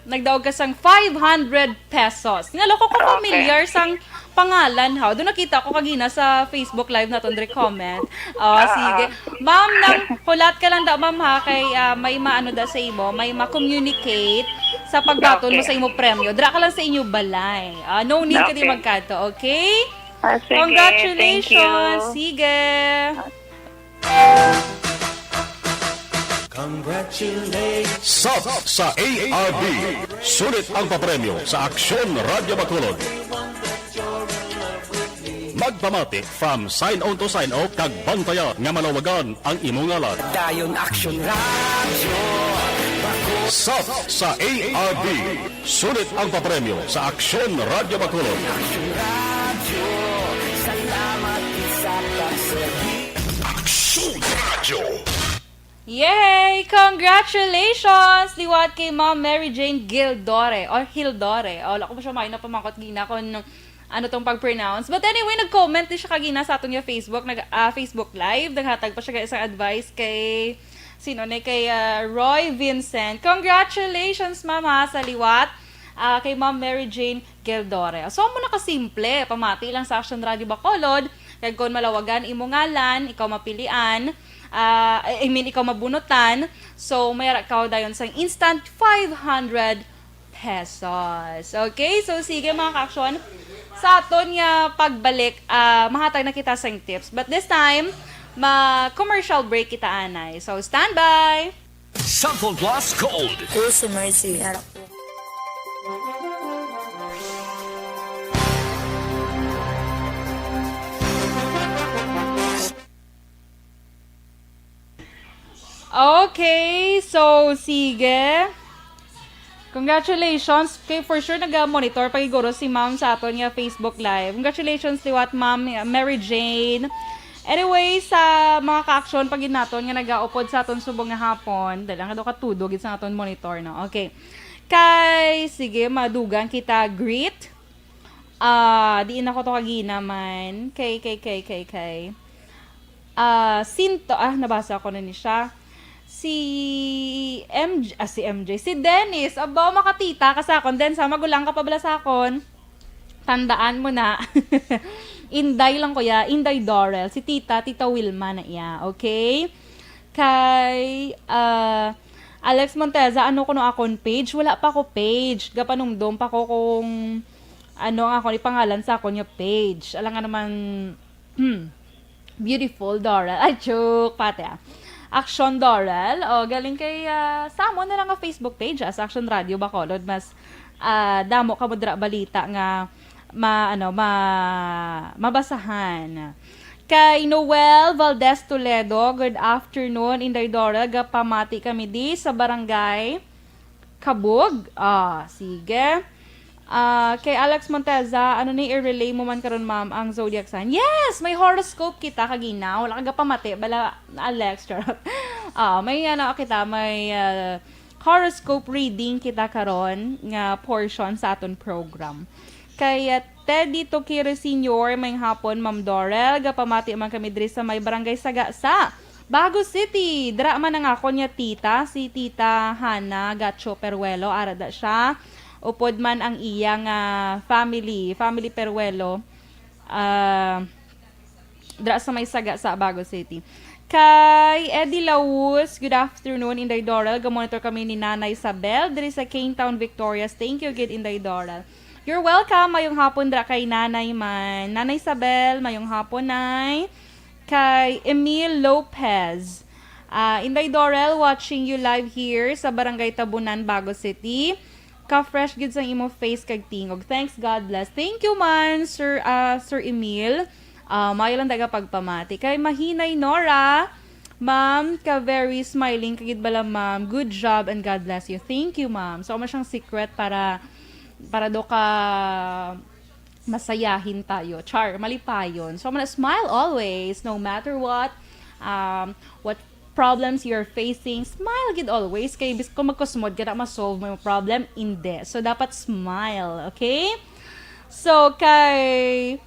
Nagdaog ka sang 500 pesos. Naloko ko familiar sang pangalan, ha? Doon nakita ko kagina sa Facebook Live na tundre comment. Sige. Ma'am, hulat ka lang da, ma'am, ha? Kay may maano da sa imo, may ma-communicate sa pagbaton mo sa imo premyo. Dra ka lang sa inyo balay. No need ka di Okay. magkato, okay? Sige, Congratulations! thank you. Sige! Sub sa ARB. Sulit ang papremyo sa Aksyon Radio Bacolod. Magpamati from sign on to sign off kag bantaya nga malawagan ang imong ngalan. Dayon Action Radio. Sub sa ARB. Sulit ang papremyo sa Aksyon Radio Bacolod. Aksyon Radio. Yay! Congratulations! Liwat kay Ma'am Mary Jane Gildore or Hildore. Wala ko pa siya na pamangkot gina kung ano tong pag-pronounce. But anyway, nag-comment din siya kagina sa atong Facebook, Facebook Live. Naghatag pa siya kay isang advice kay kay Roy Vincent. Congratulations, Ma'am, sa liwat kay Ma'am Mary Jane Gildore. So, mo na kasimple. Pamati lang sa Action Radio Bacolod. Kaya kung malawagan, imo ngalan, ikaw mapilian, ikaw mabunutan. So, mayroon ka dayon sang instant 500 pesos. Okay? So, sige mga ka-action. Sa aton nga pagbalik, mahatag na kita sang tips. But this time, ma-commercial break kita, anay. So, stand by! Sample Plus Gold. Ko si Mercy, harap po. Okay, so sige. Congratulations. Kay for sure nag-monitor pagiguro si ma'am sa aton nga Facebook Live. Congratulations liwat ma'am Mary Jane. Anyway, sa mga ka-action pag naton nga nag-aupod sa aton subong nga hapon, dala nga do katudog sa aton monitor no. Okay. Kay sige madugang kita greet. Di na ko to kagina man. Kay. Sinto nabasa ko na ni siya. Si MJ, si Dennis, aba makatita ka sa akon, then sa magulang ka pa bala sa akon, tandaan mo na, Inday lang ko ya, Inday Dorel, si Tita Wilma na iya, okay? Kay, Alex Monteza, ano ko no akon page? Wala pa ko page, gapanumdom pa ko kung, ano ako, ipangalan sa akon yung page, alam nga naman, beautiful Dorel, ay joke, pati Action Dorel, galing kay samo na lang ang Facebook page as Action Radio Bacolod, mas damo ka mo dra balita nga mabasahan. Kay Noel Valdez Toledo, good afternoon, Inday Dorel, gapamati kami di sa barangay Kabug. Sige. Kay Alex Monteza, ano ni i-relay mo man karon ma'am ang zodiac sign? Yes, may horoscope kita kagina. Wala ka pamati bala Alex charot. May may horoscope reading kita karon nga portion sa aton program. Kay Teddy Tokire Senior, may hapon Ma'am Dorel, gapamati man kami diri sa may barangay Sagasa, Bago City. Dra man ang ako niya tita, si Tita Hana Gacho Peruelo, arada siya. Upod man ang iyang family Peruelo, dra sa may Saga sa Bago City. Kay Eddie Laus, good afternoon, Inday Dorel. Gamonitor kami ni Nanay Isabel diri sa Cane Town, Victorias. Thank you, good Inday Dorel. You're welcome, mayong hapon dra kay Nanay man. Nanay Isabel, mayong hapon nay. Kay Emil Lopez. Inday Dorel, watching you live here sa Barangay Tabunan, Bago City. Ka-fresh gid sa imo face kag tingog. Thanks, God bless. Thank you man, Sir Emil. Mayo lang daga pagpamati. Kay Mahinay Nora, ma'am, ka very smiling kagid bala ma'am. Good job and God bless you. Thank you, ma'am. So mo siyang secret para do ka masayahin tayo. Char, malipayon. So man smile always no matter what problems you're facing, smile gid always. Kay bis kung magkusmod ka na ma-solve mo yung problem, hindi. So, dapat smile, okay? So, kay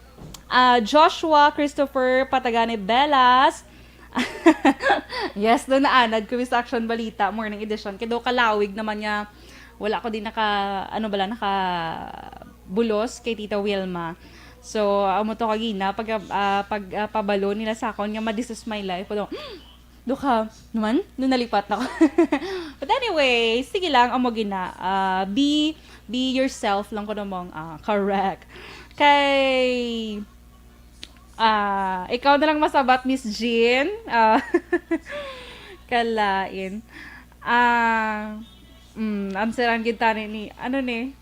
Joshua Christopher Patagane Belas, yes, doon naanad ko sa Action Balita, morning edition. Kaya do kalawig naman niya, wala ko din naka bulos kay Tita Wilma. So, amo to kagina, pabalo nila sa akon, nga this is my life. Duka naman, nung nalipat na ko. But anyway, sige lang, amo gina. Be yourself lang ko namang correct. Kay ikaw na lang masabat, Miss Jean. Kalain. Anseran kita ni ano ni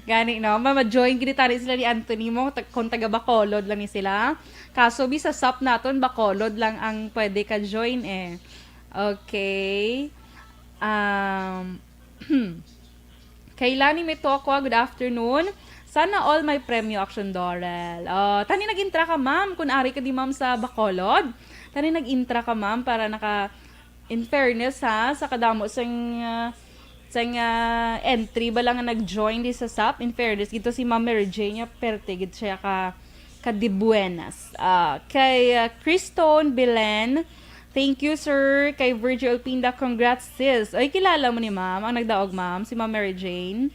gani no ma-join gid tani sila ni Anthony mo kung taga Bacolod lang ni sila, kaso bisa sap naton Bacolod lang ang pwede ka join okay. Kailani Mito ako, good afternoon. Sana all my premyo Action Dorel. Tani nag-intra ka ma'am kung ari ka di ma'am sa Bacolod, tani nag-intra ka ma'am para naka in fairness sa kadamo sang entry ba lang nag-join di sa SAP. In fairness, gito si Ma'am Mary Jane perte gito siya ka di buenas. Kay Christone Belen, thank you sir. Kay Virgil Pinda, congrats sis. Ay, kilala mo ni ma'am, ang nagdaog ma'am, si Ma'am Mary Jane.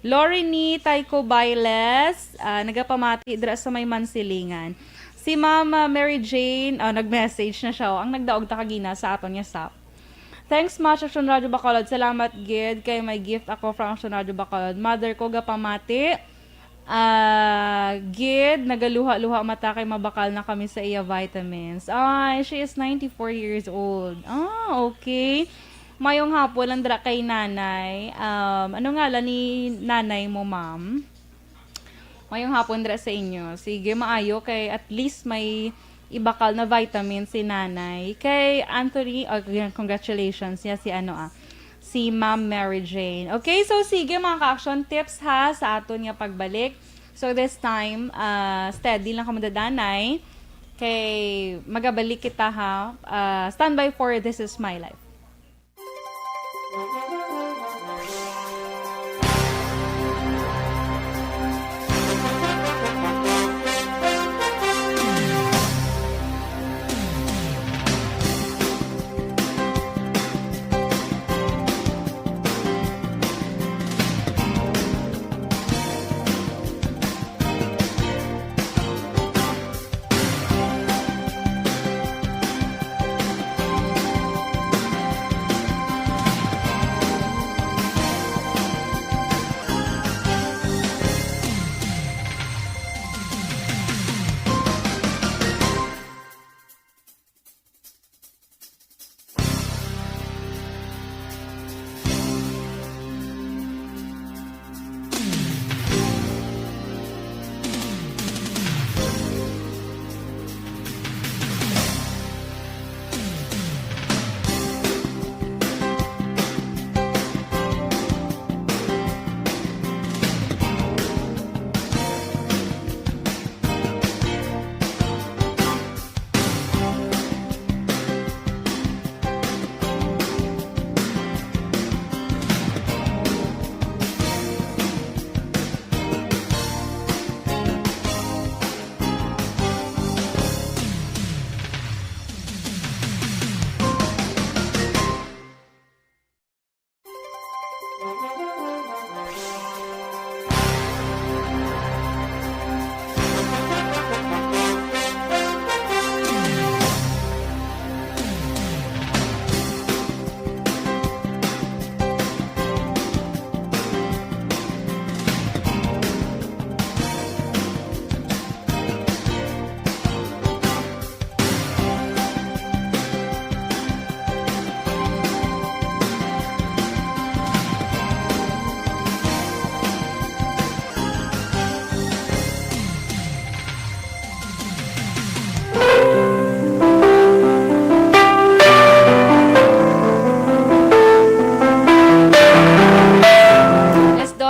Lorini Taiko Bailes, nagapamati dira sa may Mansilingan. Si Ma'am Mary Jane, nag-message na siya, ang nagdaog ta kagina sa aton nga SAP. Thanks much, Action Radio Bacolod. Salamat, Gid. Kay may gift ako from Action Radio Bacolod. Mother ko, gapamati. Gid, nagaluha-luha mata kay mabakal na kami sa iya vitamins. Ay, she is 94 years old. Okay. Mayong hapon lang dra kay nanay. Ano nga la ni nanay mo, ma'am? Mayong hapon dra sa inyo. Sige, maayo kay at least may ibakal na vitamin si nanay. Kay Anthony, congratulations niya si Ma'am Mary Jane. Okay, so sige mga ka-action tips ha sa aton nga pagbalik. So this time, steady lang kamo dadanay. Kay magabalik kita ha. Standby for This Is My Life.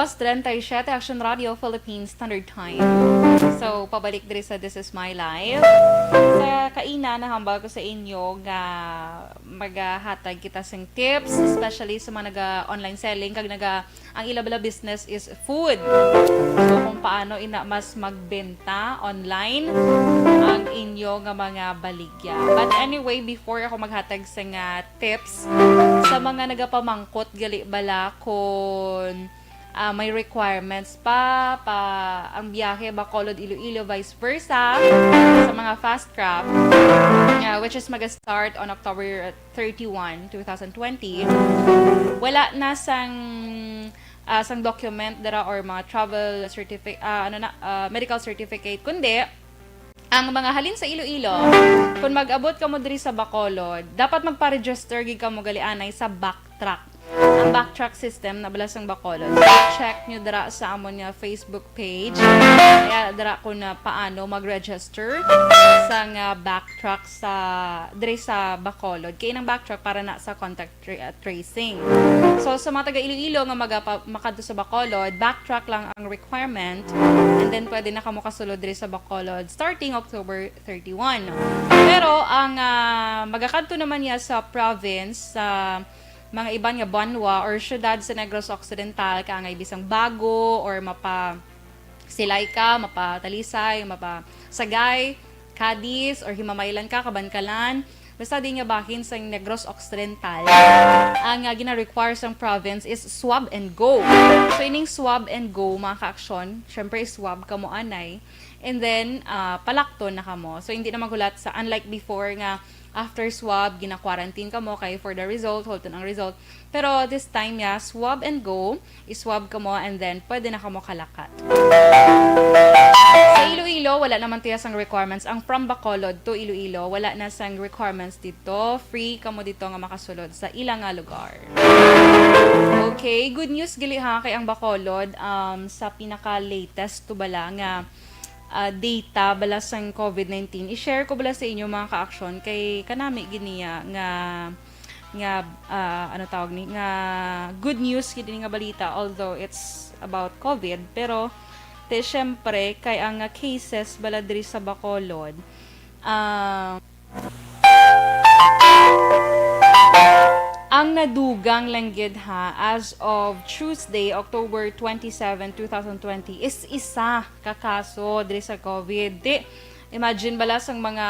Alas 2:37, Action Radio Philippines Standard Time. So, pabalik diri sa This Is My Life. Sa kaina, nahambal ko sa inyo nga maghatag kita sing tips, especially sa mga naga-online selling, kag ang ilabala business is food. So, kung paano mas magbenta online ang inyo nga mga baligya. But anyway, before ako maghatag sa nga tips, sa mga nagapamangkot gali bala kung may requirements pa ang biyahe Bacolod Iloilo vice versa sa mga fast craft, which is mag-start on October 31, 2020. Wala na sang document dara or mga travel certificate, medical certificate, kundi ang mga halin sa Iloilo, kung mag-abot ka mo diri sa Bacolod, dapat magpa-register gid ka mo galianay sa backtrack. Ang backtrack system na balas ng Bacolod. Check nyo dara sa amon nga Facebook page. Kaya dara ko na paano mag-register sa nga backtrack diri sa Bacolod. Kaya ng backtrack para na sa contact tracing. So sa mga taga Iloilo nga makadto sa Bacolod, backtrack lang ang requirement, and then pwede na kamo kasulod diri sa Bacolod starting October 31. Pero ang magakadto naman niya sa province sa mga iban nga banwa or syudad sa Negros Occidental, ka nga bisang Bago or Silay ka, Talisay, Sagay, Cadiz or Himamaylan ka, Kabankalan, basta di nga bahin sa Negros Occidental, ang gina-require sa province is swab and go. So ining swab and go mga ka-aksyon, syempre swab ka mo anay, and then palakton na ka mo. So hindi na magulat sa unlike before nga after swab, gina-quarantine ka mo kay for the result, hold on ang result. Pero this time, swab and go, iswab ka mo and then pwede na ka mo kalakat. Sa Iloilo, Pero wala naman tiya sang requirements. Ang from Bacolod to Iloilo, wala na sang requirements dito. Free kamo dito nga makasulod sa ilang nga lugar. Okay, good news gali ha kay ang Bacolod sa pinaka-latest to bala nga data bala sang COVID-19. I-share ko bala sa inyo mga ka-aksyon kay kanami giniya nga ano tawag ni nga good news kini nga balita although it's about COVID pero te syempre kay ang cases bala diri sa Bacolod ang nadugang langgid ha as of Tuesday, October 27, 2020 is isa ka kaso diri sa COVID. Di, imagine bala sang mga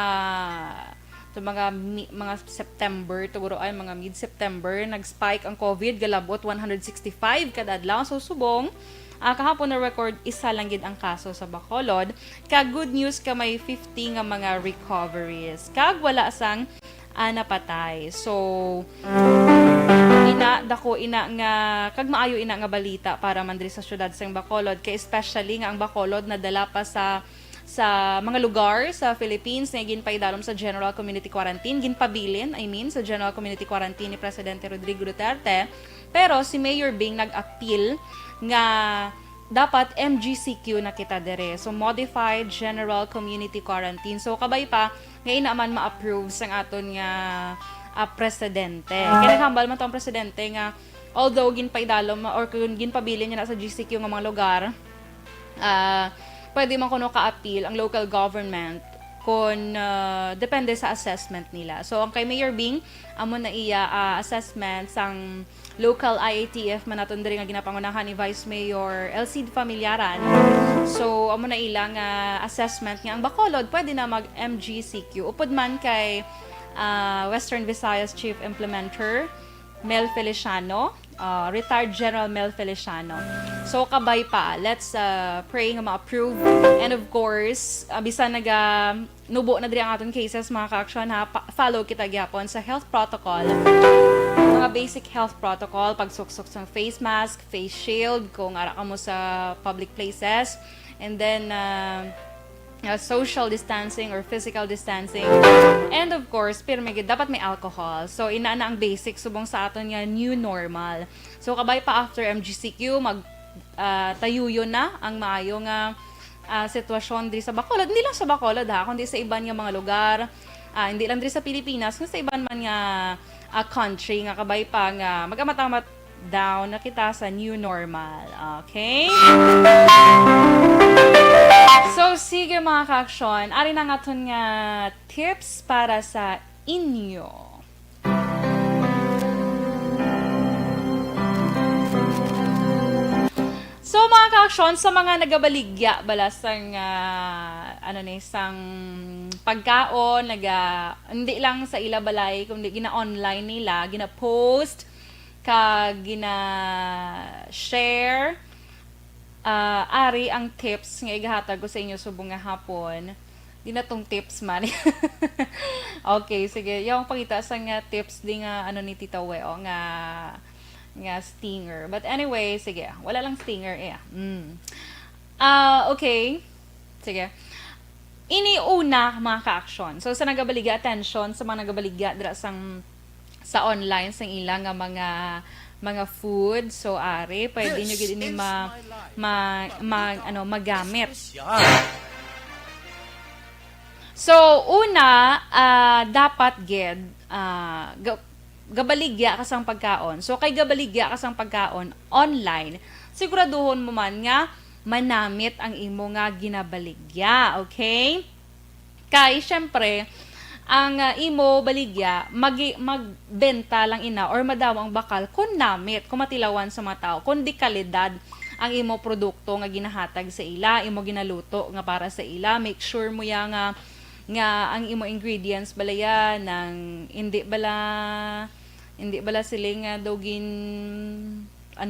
September, tuguro ay mga mid-September, nag-spike ang COVID, galabot 165 kada adlaw. So subong, kahapon na record isa lang gid ang kaso sa Bacolod. Ka good news ka may 50 nga mga recoveries. Kag wala sang napatay. So ina nga kag maayo ina nga balita para man diri sa syudad sang Bacolod kay especially nga ang Bacolod nadala pa sa mga lugar sa Philippines na ginpaidalom sa General Community Quarantine, ginpabilin, sa General Community Quarantine ni Presidente Rodrigo Duterte. Pero si Mayor Bing nag-appeal nga dapat MGCQ na kita dire. So, Modified General Community Quarantine. So, kabay pa, ngayon naman ma-approve sang aton nga presidente. Kinahambal man tong presidente nga, although ginpaidalom or kung ginpabilin niya na sa GCQ nga mga lugar, pwede man kuno ka-appeal ang local government kung depende sa assessment nila. So, ang kay Mayor Bing, amo na iya assessment sang local IATF man naton diri nga ginapangunahan ni Vice Mayor Elcid Familiaran. So, amo na ilang assessment nga ang Bacolod pwede na mag-MGCQ. Upod man kay Western Visayas Chief Implementer Mel Feliciano, retired General Mel Feliciano. So, kabay pa. Let's pray nga ma-approve. And of course, bisan nubo na diri ang aton cases, mga ka-aksyon ha, follow kita gyapon sa health protocol. Mga basic health protocol, pagsuksok sa face mask, face shield, kung ara ka mo sa public places. And then, social distancing or physical distancing. And of course, dapat may alcohol. So, ina na ang basic subong sa aton nga new normal. So, kabay pa after MGCQ, tayuyo na ang maayo nga sitwasyon diri sa Bacolod. Hindi lang sa Bacolod ha, kundi sa iban nga mga lugar. Hindi lang diri sa Pilipinas, kundi sa iban man nga country nga kabay pa nga mag-amat-amat down na kita sa new normal. Okay? So, sige mga ka-aksyon, ari na nga ton nga tips para sa inyo. So, mga ka-aksyon, sa mga nagabaligya bala sang sang pagkaon, hindi lang sa ila balay, kundi gina-online nila, gina-post, gina-share, ari ang tips nga igahatag ko sa inyo subong nga hapon. Di na tong tips man. Okay, sige. Yung pangita sa nga tips di nga ni Tita Weo nga stinger. But anyway, sige. Wala lang stinger okay. Sige. Iniuna mga ka-aksyon. So sa nagabaligya, attention sa mga nagabaligya dira sa online sang ilang nga mga food. So, ari, pwede nyo gid ini magamit. So, una, dapat gid gabaligya ka sang pagkaon. So, kay gabaligya ka sang pagkaon online, siguraduhon mo man nga manamit ang imo nga ginabaligya. Okay? Kay, syempre, ang imo baligya magbenta lang ina or madaw ang bakal kung namit, kung matilawan sa mga tao, kung di kalidad ang imo produkto nga ginahatag sa ila, imo ginaluto nga para sa ila. Make sure mo ya nga ang imo ingredients balaya nang hindi bala sila nga daw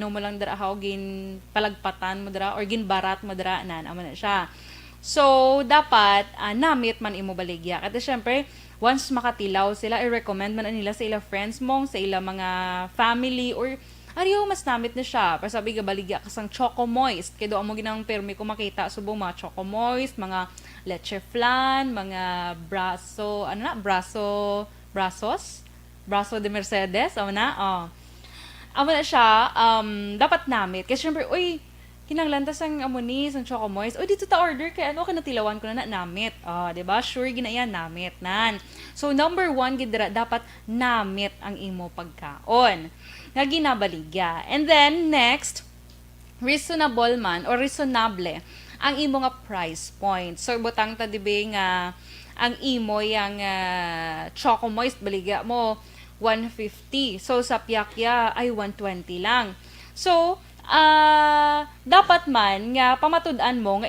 mo lang dara gin palagpatan mo dara or gin barat mo dara amo na siya. So, dapat namit man imo baligya. Kasi syempre, once makatilaw sila, i-recommend man nila sa ila friends mong, sa ila mga family, or ariyo mas namit na siya. Pero sabi ka baligya kasang Choco Moist. Kaya doon mo ginang permi ko makita subong mga Choco Moist, mga leche flan, mga braso de Mercedes, amo na, amo na siya, dapat namit. Kasi syempre, uy, kinanglantas ang amonis, ang Choco Moist. Uy, dito ta order kaya ano, kinatilawan ko na namit. Diba? Sure, ginayan, namit nan. So, number 1, gidra, dapat namit ang imo pagkaon. Nga ginabaligya. And then, next, reasonable man, or reasonable, ang imo nga price point. So, butang ta, diba, nga, ang imo yung Choco Moist, baligya mo, 150. So, sa piyakya ay 120 lang. So, dapat man nga pamatud-an mo nga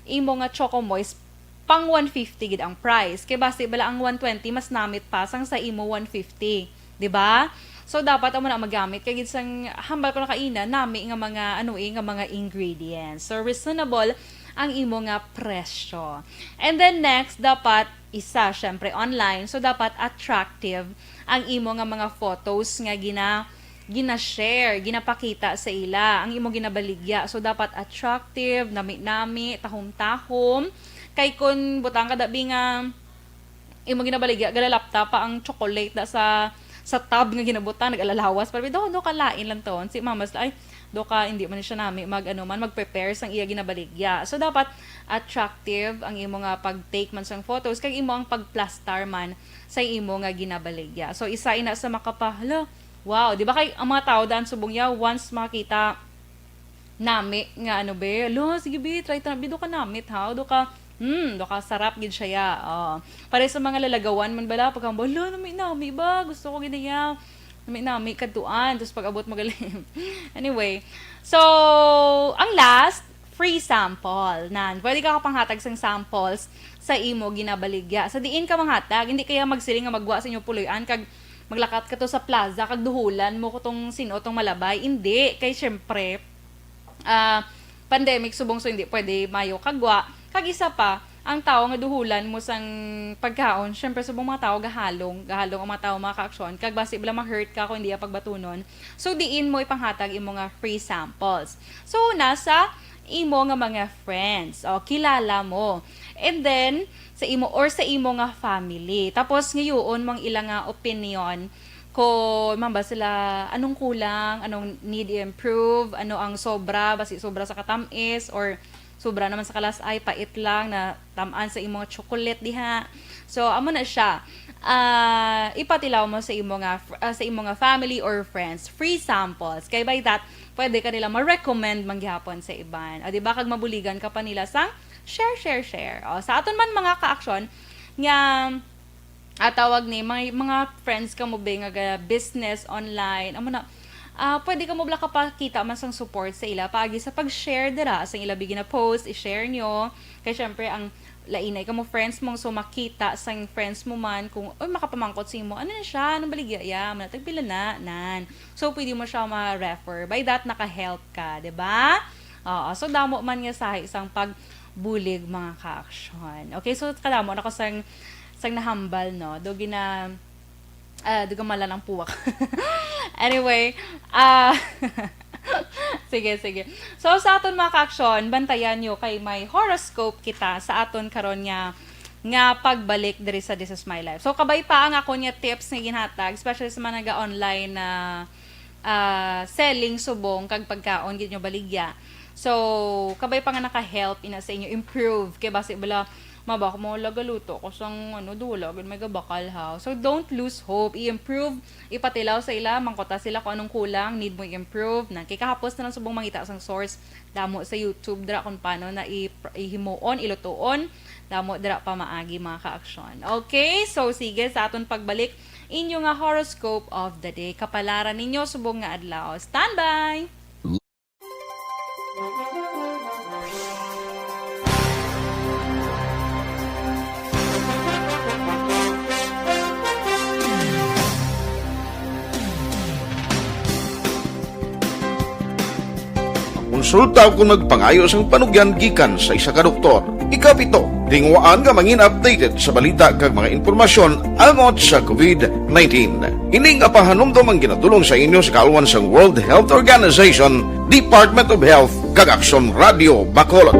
imo nga Choco Moist pang 150 gid ang price. Kay base bala ang 120 mas namit pa sang sa imo 150, di ba? So dapat amo na magamit kay gid sang hambal ko na kaina nami nga mga ingredients. So reasonable ang imo nga presyo. And then next dapat isa syempre online. So dapat attractive ang imo nga mga photos nga gina-share, ginapakita sa ila, ang imo ginabaligya. So, dapat attractive, nami-nami, tahom-tahom. Kay kun butang kadabi nga imo ginabaligya, galalapta pa ang chocolate na sa tub nga ginabutan, nag-alalawas. Pero do kalain lang to. Si mamas, ay, do ka, hindi man siya nami, mag-prepare sang iya ginabaligya. So, dapat attractive ang imo nga pag-take man sang photos, kay imo ang pag-plastar man sa imo nga ginabaligya. So, isa ina sa makapahala, wow, di ba kay ang mga tao daan subong ya once makita nami nga sige bi, try ta do ka namit ha, do ka sarap gid siya ya. Para sa mga lalagawan man bala pag nami ba, gusto ko ginaya. Nami kadtuan, tapos pag abot magaling. Anyway, so ang last, free sample. Pwede ka kapanghatag sang samples sa imo ginabaligya. Sa diin ka manghatag, hindi kaya magsiling nga magwa sa inyo puloy-an kag maglakat ka to sa plaza, kag duhulan mo ko tong sino tong malabay. Hindi. Kay syempre, pandemic subong so hindi pwede mayo kagwa. Kag isa pa, ang tao nga duhulan mo sang pagkaon, syempre subong mga tao gahalong ang mga tao mga ka-aksyon. Kag basi bala ma-hurt ka kung hindi pagbatunon. So diin mo ipanghatag imo nga free samples. So nasa imo nga mga friends, kilala mo. And then sa imo nga family. Tapos ngayon mang ilang nga opinion ko ba sila anong kulang, anong need improve, ano ang sobra, basi sobra sa katamis or sobra naman sa kalasay, pait lang na tamaan sa imo nga chocolate diha. So amo na siya. Ipatilaw mo sa imo nga family or friends free samples. Kay by that pwede ka nila ma-recommend manggihapon sa iban. Di ba kag mabuligan ka pa nila sang share. Sa aton man mga ka-aksyon nga tawag ni mga friends ka mo ba nga business online, amo na pwede ka mo bala kapakita man sang support sa ila paagi sa pag-share dira sa ila bigin na post, i-share nyo kay syempre ang lainay ka mo friends mong so makita sang friends mo man kung makapamangkot sa imo ano na siya anong baligya manatagpila nan so pwede mo siya ma-refer by that naka-help ka, diba? So damo man nga sa isang pagbulig mga ka-aksyon. Okay, so kadamo na ko sang nahambal no dogi na dugamala ng puwak. Anyway, sige. So, sa aton mga ka-aksyon, bantayan nyo kay may horoscope kita sa aton karon nga pagbalik diri sa This Is My Life. So, kabay pa ang ako niya tips nga ginhatag, especially sa mga nag-online na selling subong kag pagkaon gid nyo baligya. So, kabay pa nga naka-help ina sa inyo improve kay base bala mabak mo lagaluto ko sang dula gud may gabakal ha. So don't lose hope, i-improve, ipatilaw sa ila, mangkota sila kung anong kulang, need mo i-improve. Na kikahapos na lang subong mangita sang source damo sa YouTube dira kung paano na ihimuon, ilutuon, damo dira pa maagi mga ka-aksyon. Okay, so sige sa aton pagbalik inyo nga horoscope of the day. Kapalaran ninyo subong nga adlaw. Standby. magpakonsulta kung nagpangayo sang panugyan gikan sa isa ka doktor. Ikapito, tingwaan nga mangin updated sa balita kag mga impormasyon angot sa COVID-19. Ining apahanumdum ang ginatulong sa inyo sa kaluan sang World Health Organization, Department of Health kag Aksyon Radio Bacolod.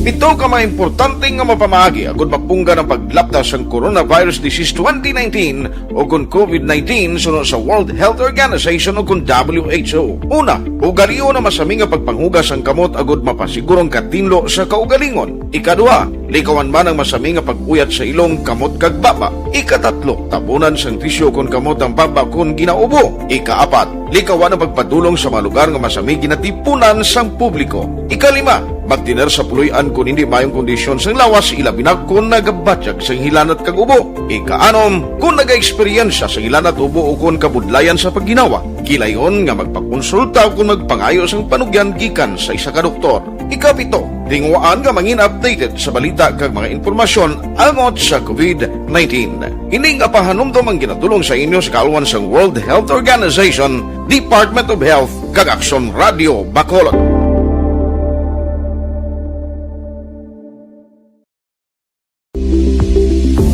Ito ka mga importante nga mapamagi agud mapungga ng paglaptas ang Coronavirus Disease 2019 o kung COVID-19 sunod sa World Health Organization o kung WHO. Una, ugaliyo na masami nga pagpanghugas ang kamot agud mapasigurong katinlo sa kaugalingon. Ikadua, likawan man ang masami nga pag-uyat sa ilong kamot kag baba. Ikatatlo, tabunan sang tisyo kung kamot ang baba kung ginaubo. Ikaapat, likawan ang pagpadulong sa mga lugar nga masami ginatipunan sang publiko. Ikalima, magtiner sa puluyan kung hindi mayong kondisyon sang lawas ilabi na kung nagabatsyag sang hilanat kag ubo. Ikaanom, kung naga-eksperyensya sang hilanat ubo o kung kabudlayan sa pagginawa. Kilayon nga magpakonsulta kung nagpangayo sang panugyan gikan sa isa ka doktor. Ikapito, tingwaan nga mangin updated sa balita kag mga impormasyon angot sa COVID-19. Ining apahanumdum ang ginatulong sa inyo sa kaluan sang World Health Organization, Department of Health kag Aksyon Radio Bacolod.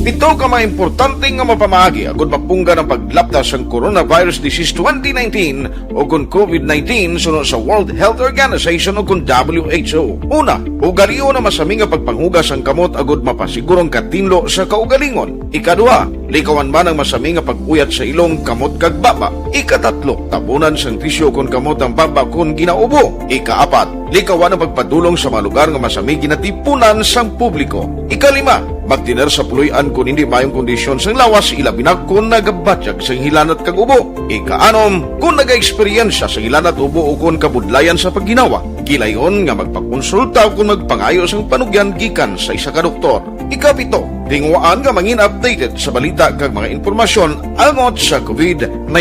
Ito ka mga importante nga mapamagi agud mapungga ng paglaptas ang Coronavirus Disease 2019 o kung COVID-19 sunod sa World Health Organization o kung WHO. Una, ugaliyo na masami nga pagpanghugas ang kamot agud mapasigurong katinlo sa kaugalingon. Ikadua, likawan man ang masami nga pag-uyat sa ilong kamot kag baba. Ikatatlo, tabunan sang tisyo kung kamot ang baba kung ginaubo. Ikaapat, likawan ang pagpadulong sa mga lugar nga masami ginatipunan sang publiko. Ikalima, magtiner sa puluyan kung hindi mayong kondisyon sang lawas ilabi na kung nagabatsyag sang hilanat kag ubo. Ikaanom, kung naga-eksperyensya sa hilanat ubo o kung kabudlayan sa pagginawa. Kilayon nga magpakonsulta kung magpangayo sang panugyan gikan sa isa ka doktor. Ikapito, tingwaan nga mangin updated sa balita kag mga impormasyon angot sa COVID-19.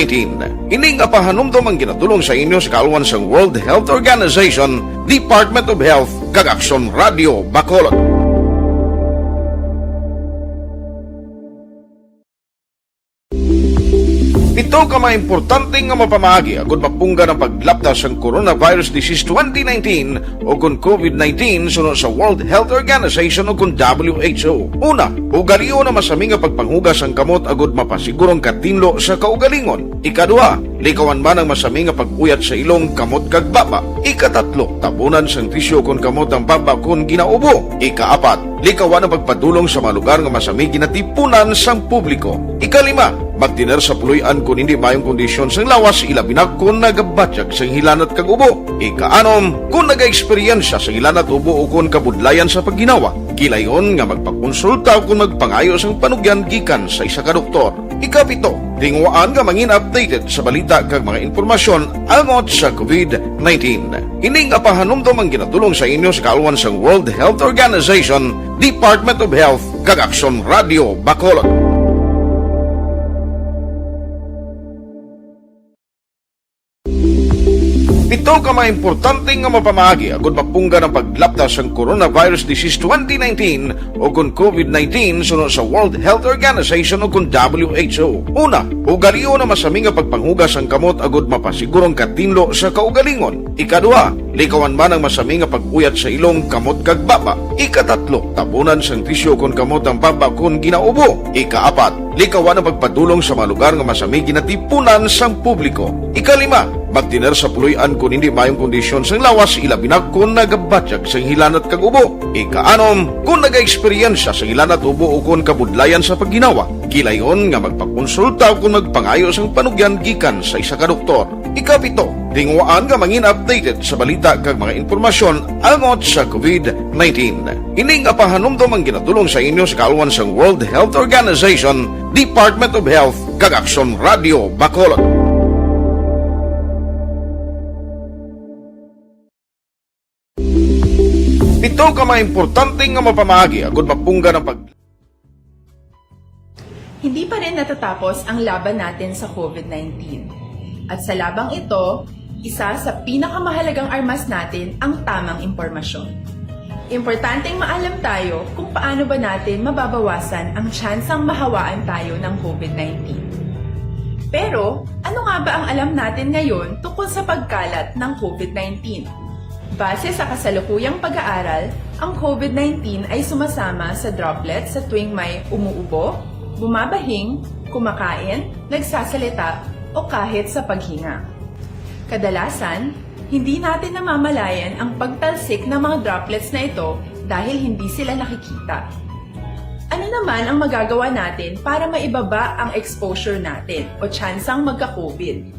Ining apahanumdum ang ginatulong sa inyo sa kaluan sang World Health Organization, Department of Health kag Aksyon Radio Bacolod. Ito ka mga importante nga mapamagi agud mapungga ng paglaptas ang Coronavirus Disease 2019 o kung COVID-19 sunod sa World Health Organization o kung WHO. Una, ugaliyo na masami nga pagpanghugas ang kamot agud mapasigurong katinlo sa kaugalingon. Ikadua, likawan man ang masami nga pag-uyat sa ilong kamot kag baba. Ikatatlo, tabunan sang tisyo kung kamot ang baba kung ginaubo. Ikaapat, likawan ang pagpadulong sa mga lugar nga masami ginatipunan sang publiko. Ikalima, magtiner sa puluyan kung hindi mayong kondisyon sang lawas ilabi na kung nagabatsyag sang hilanat kag ubo. Ikaanom, kung naga-eksperyensya sa hilanat ubo o kung kabudlayan sa pagginawa. Kilayon nga magpakonsulta kung nagpangayo sang panugyan gikan sa isa ka doktor. Ikapito, tingwaan nga mangin updated sa balita kag mga impormasyon angot sa COVID-19. Ining apahanumdum ang ginatulong sa inyo sa kaluan sang World Health Organization, Department of Health kag Aksyon Radio Bacolod. Ito ka mga importante nga mapamagi agud mapungga ng paglaptas ang Coronavirus Disease 2019 o kung COVID-19 sunod sa World Health Organization o kung WHO. Una, ugaliyo na masami nga pagpanghugas ang kamot agud mapasigurong katinlo sa kaugalingon. Ikadua, likawan man ang masami nga pag-uyat sa ilong kamot kag baba. Ikatatlo, tabunan sang tisyo kung kamot ang baba kung ginaubo. Ikaapat, likawan ang pagpadulong sa mga lugar nga masami ginatipunan sang publiko. Ikalima, magtiner sa puluyan kung hindi mayong kondisyon sang lawas ilabi na kung nagabatsyag sang hilanat kag ubo. Ikaanom, kung naga-eksperyensya sa hilanat ubo o kung kabudlayan sa pagginawa. Kilayon nga magpakonsulta kung nagpangayo sang panugyan gikan sa isa ka doktor. Ikapito, tingwaan nga mangin updated sa balita kag mga impormasyon angot sa COVID-19. Ining apahanumdum ang ginatulong sa inyo sa kaluan sang World Health Organization, Department of Health kag Aksyon Radio Bacolod. Ito ka mga importante nga mapamagi agud mapungga ng Hindi pa rin natatapos ang laban natin sa COVID-19. At sa labang ito, isa sa pinakamahalagang armas natin ang tamang impormasyon. Importanteng maalam tayo kung paano ba natin mababawasan ang tsansang mahawaan tayo ng COVID-19. Pero, ano nga ba ang alam natin ngayon tungkol sa pagkalat ng COVID-19? Base sa kasalukuyang pag-aaral, ang COVID-19 ay sumasama sa droplets sa tuwing may umuubo, bumabahing, kumakain, nagsasalita, o kahit sa paghinga. Kadalasan, hindi natin namamalayan ang pagtalsik ng mga droplets na ito dahil hindi sila nakikita. Ano naman ang magagawa natin para maibaba ang exposure natin o tsansang magka-COVID?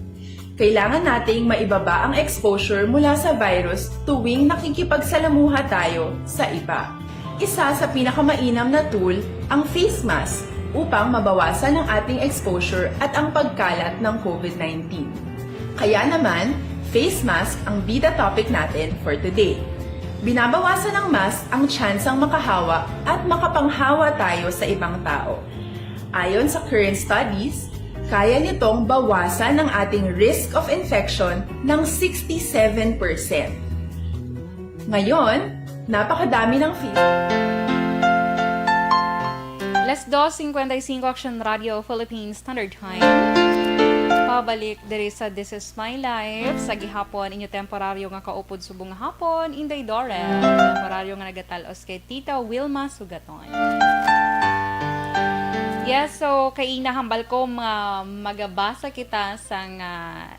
Kailangan nating maibaba ang exposure mula sa virus tuwing nakikipagsalamuha tayo sa iba. Isa sa pinakamainam na tool ang face mask upang mabawasan ang ating exposure at ang pagkalat ng COVID-19. Kaya naman, face mask ang bida topic natin for today. Binabawasan ng mask ang tsansang makahawa at makapanghawa tayo sa ibang tao. Ayon sa current studies, kaya nitong bawasan ang ating risk of infection ng 67%. Ngayon, napakadami ng Alas 2:55 Action Radio Philippines Standard Time. Pabalik diri sa This Is My Life sa gihapon inyo temporaryo nga kaupod subong nga hapon Inday Dorel. Temporaryo nga nagatalos kay Tita Wilma Sugaton. Yes, so kay inahambal ko magabasa kita sa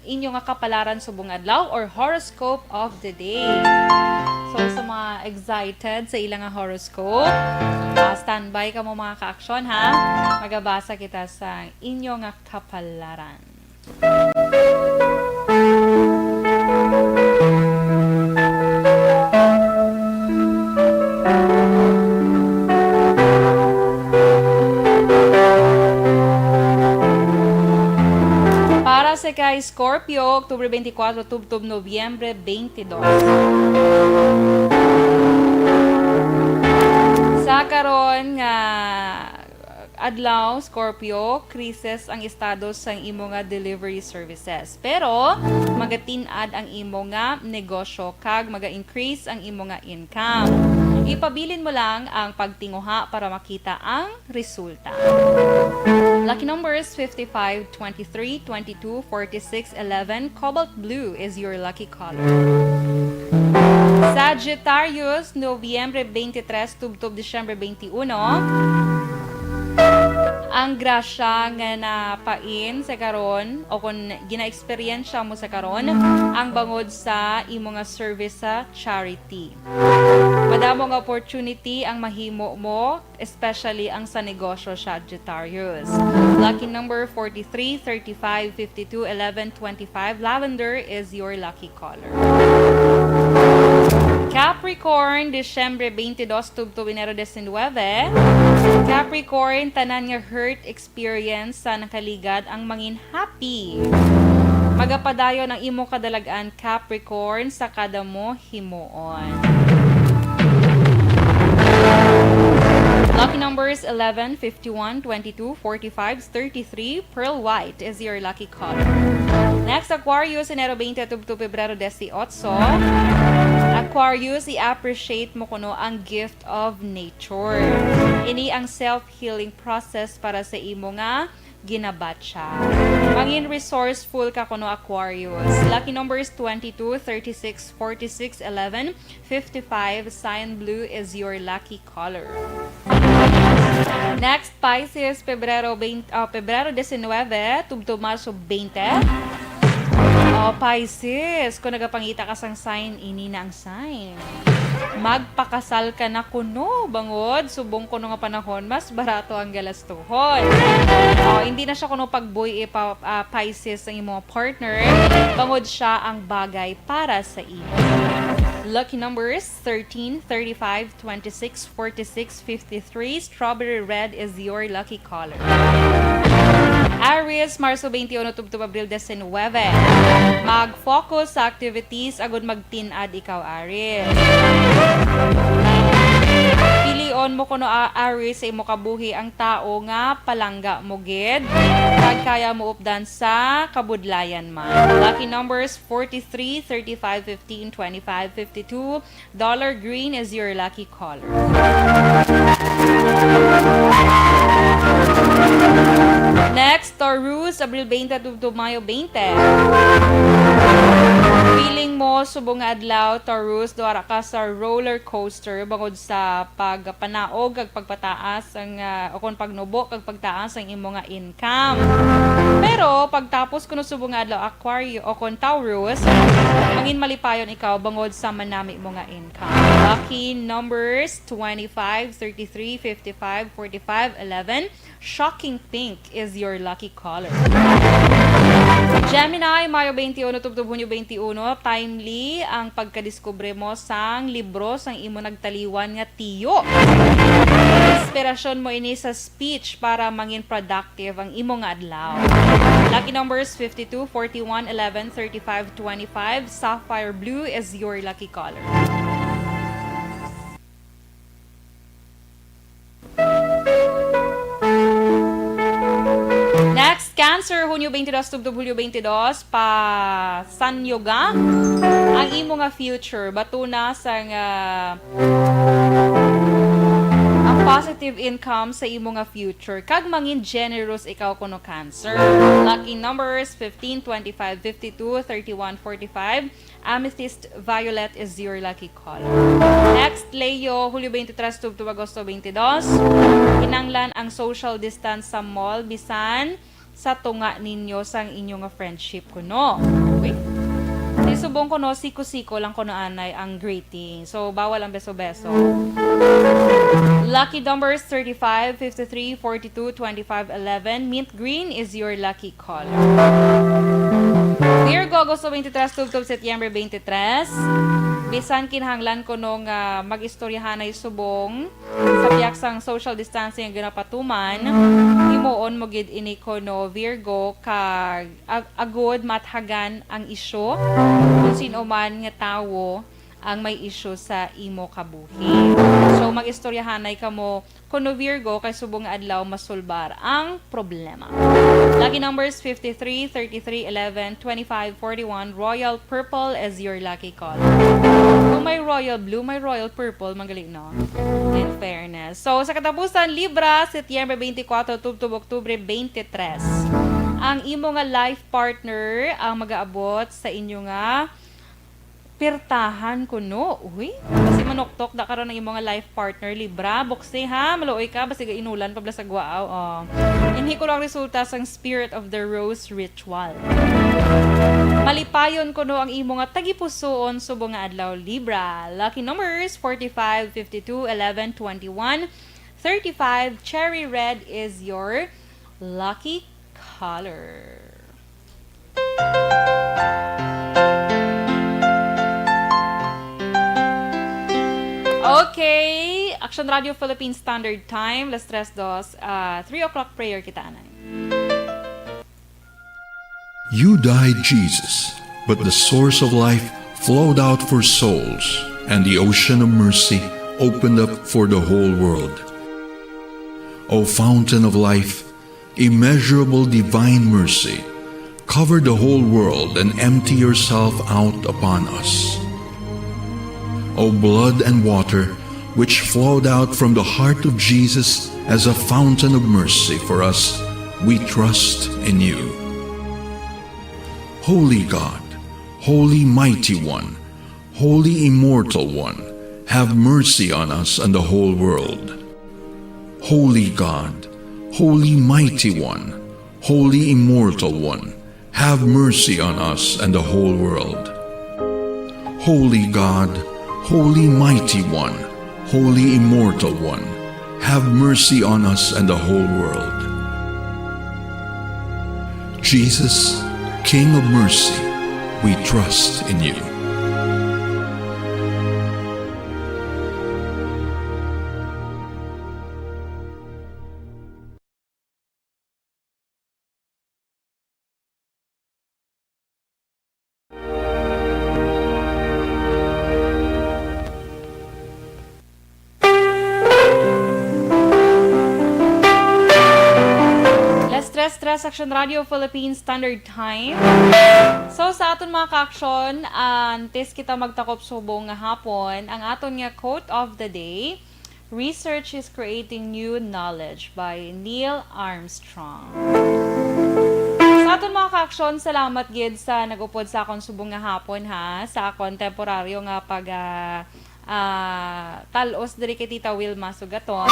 inyo nga kapalaran subong adlaw or horoscope of the day. So sa mga excited sa ilang nga horoscope, standby ka mo mga ka-aksyon ha. Magabasa kita sa inyo nga kapalaran. Para sa kay Scorpio, Oktubre 24, tubtob Nobyembre 22. Sa karon nga adlaw, Scorpio, krisis ang estado sa imo nga delivery services. Pero magatin-ad ang imo nga negosyo kag maga-increase ang imo nga income. Ipabilin mo lang ang pagtinguha para makita ang resulta. Lucky numbers 55, 23, 22, 46, 11. Cobalt blue is your lucky color. Sagittarius, Nobyembre 23, tubtob Disyembre 21. Ang grasya nga napain sa karon o kung gina-experiensya mo sa karon ang bangod sa imo nga service sa charity. Madamo nga opportunity ang mahimo mo, especially ang sa negosyo Sagittarius. Lucky number 43, 35, 52, 11, 25. Lavender is your lucky color. Capricorn, Disyembre 22, tubtob Enero 19. Capricorn, tanan nga hurt experience sa nakaligad ang mangin happy. Magapadayon ang imo kadalagan Capricorn sa kada mo himuon. Lucky numbers 11, 51, 22, 45, 33. Pearl white is your lucky color. Next, Aquarius, Enero 20 to Pebrero 18. Aquarius, i-appreciate mo kuno ang gift of nature. Ini ang self-healing process para sa imo nga ginabatcha. Mangin resourceful ka kuno Aquarius. Lucky numbers 22, 36, 46, 11, 55. Cyan blue is your lucky color. Next, Pisces, Pebrero 19, tubtob Marso 20. Pisces, kung nagapangita ka sang sign, ini na ang sign. Magpakasal ka na kuno, bangod, subong kuno nga panahon, mas barato ang galastuhon. Hindi na siya kuno pagboy Pisces ang imong partner, bangod siya ang bagay para sa imo. Lucky numbers 13, 35, 26, 46, 53. Strawberry red is your lucky color. Aries, Marso 21 to Abril 19. Mag-focus sa activities agud magtinad ikaw, Aries. Pilion mo kuno ari sa imo kabuhi ang tao nga palangga mo gid kag kaya mo updan sa kabudlayan man. Lucky numbers 43, 35, 15, 25, 52. Dollar green is your lucky color. Next, Taurus, Abril 20 to Mayo 20. Feeling mo subong nga adlaw, Taurus, duara ka sa roller coaster bangod sa pagpanaog kag pagpataas ang o kon pagnubo kag pagtaas ang imo nga income. Pero pagtapos kuno subong nga adlaw Aquario o kon Taurus, mangin malipayon ikaw bangod sa manami mo nga income. Lucky numbers 25, 33, 55, 45, 11. Shocking pink is your lucky color. Gemini, Mayo 21 to Hunyo 21, timely ang pagkadiskubre mo sang libro sang imo nagtaliwan nga tiyo. Inspirasyon mo ini sa speech para mangin productive ang imo nga adlaw. Lucky numbers 52, 41, 11, 35, 25. Sapphire blue is your lucky color. Next, Cancer, Hunyo 22 to Hulyo 22, pa Sun Yoga. Ang imo nga future, batuna sa nga ang positive income sa imo nga future. Kag mangin generous ikaw kuno Cancer. Lucky numbers 15, 25, 52, 31, 45. Amethyst violet is your lucky color. Next, Leo, Hulyo 23 to Agosto 22. Kinanglan ang social distance sa mall bisan sa tunga ninyo sang inyo nga friendship kuno. Okay? Subong ko no, siko-siko lang ko no anay ang greeting. So, bawal ang beso-beso. Lucky numbers 35, 53, 42, 25, 11. Mint green is your lucky color. Virgo, Agosto 23 to September 23. Bisan kinahanglan ko nung mag-istoryahanay subong sa piyaksang social distancing ang ginapatuman, himuon mo gid ini ko no Virgo kag agod mathagan ang isyu kung sino man nga tawo ang may issue sa imo kabuhi. So mag-istoryahanay ka mo kuno Virgo kay subong nga adlaw masulbar ang problema. Lucky numbers 53, 33, 11, 25, 41. Royal purple is your lucky color. Kung may royal blue, may royal purple, magaling no? In fairness. So sa katapusan, Libra, Setyembre 24 to Oktubre 23. Ang imo nga life partner ang mag-aabot sa inyo nga pirtahan kuno. Uy, kasi manoktok da karon ng imong life partner Libra. Bukse ha, maluoy ka basi ga inulan pabla sa gwaaw. Oh. Inhi ko lang resulta sang Spirit of the Rose ritual. Malipayon kuno ang imo nga tagipusoon subong nga adlaw Libra. Lucky numbers 45, 52, 11, 21, 35. Cherry red is your lucky color. Okay, Action Radio Philippines Standard Time, las 3:02, 3 o'clock prayer kita anay. You died, Jesus, but the source of life flowed out for souls, and the ocean of mercy opened up for the whole world. O fountain of life, immeasurable divine mercy, cover the whole world and empty yourself out upon us. O blood and water, which flowed out from the heart of Jesus as a fountain of mercy for us, we trust in you. Holy God, Holy Mighty One, Holy Immortal One, have mercy on us and the whole world. Holy God, Holy Mighty One, Holy Immortal One, have mercy on us and the whole world. Holy God, Holy Mighty One, Holy Immortal One, have mercy on us and the whole world. Jesus, King of mercy, we trust in you. West Action Radio Philippines Standard Time. So sa aton mga ka-aksyon, antes kita magtakop subong nga hapon, ang aton nga quote of the day, "Research is creating new knowledge" by Neil Armstrong. Sa aton mga ka-aksyon, salamat gid sa nag-upod sa akong subong nga hapon ha, sa akong temporaryo nga pag talos diri kay Tita Wilma Sugaton.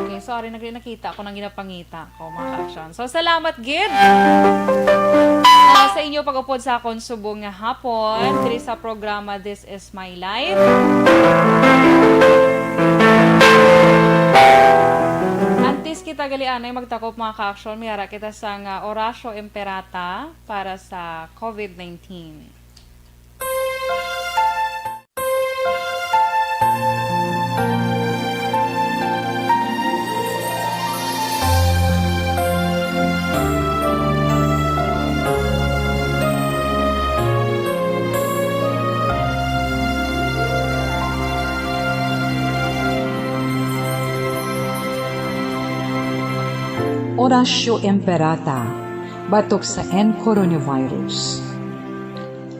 Okay, sorry, nakita ko nang ginapangita ko mga ka-aksyon. So, salamat gid sa inyo pag-upod sa akong subong nga hapon diri sa programa This Is My Life. Antes kita galianay magtakop mga ka-aksyon, mayara kita sa nga Oratio Imperata para sa COVID-19. Oratio Imperata, batok sa coronavirus.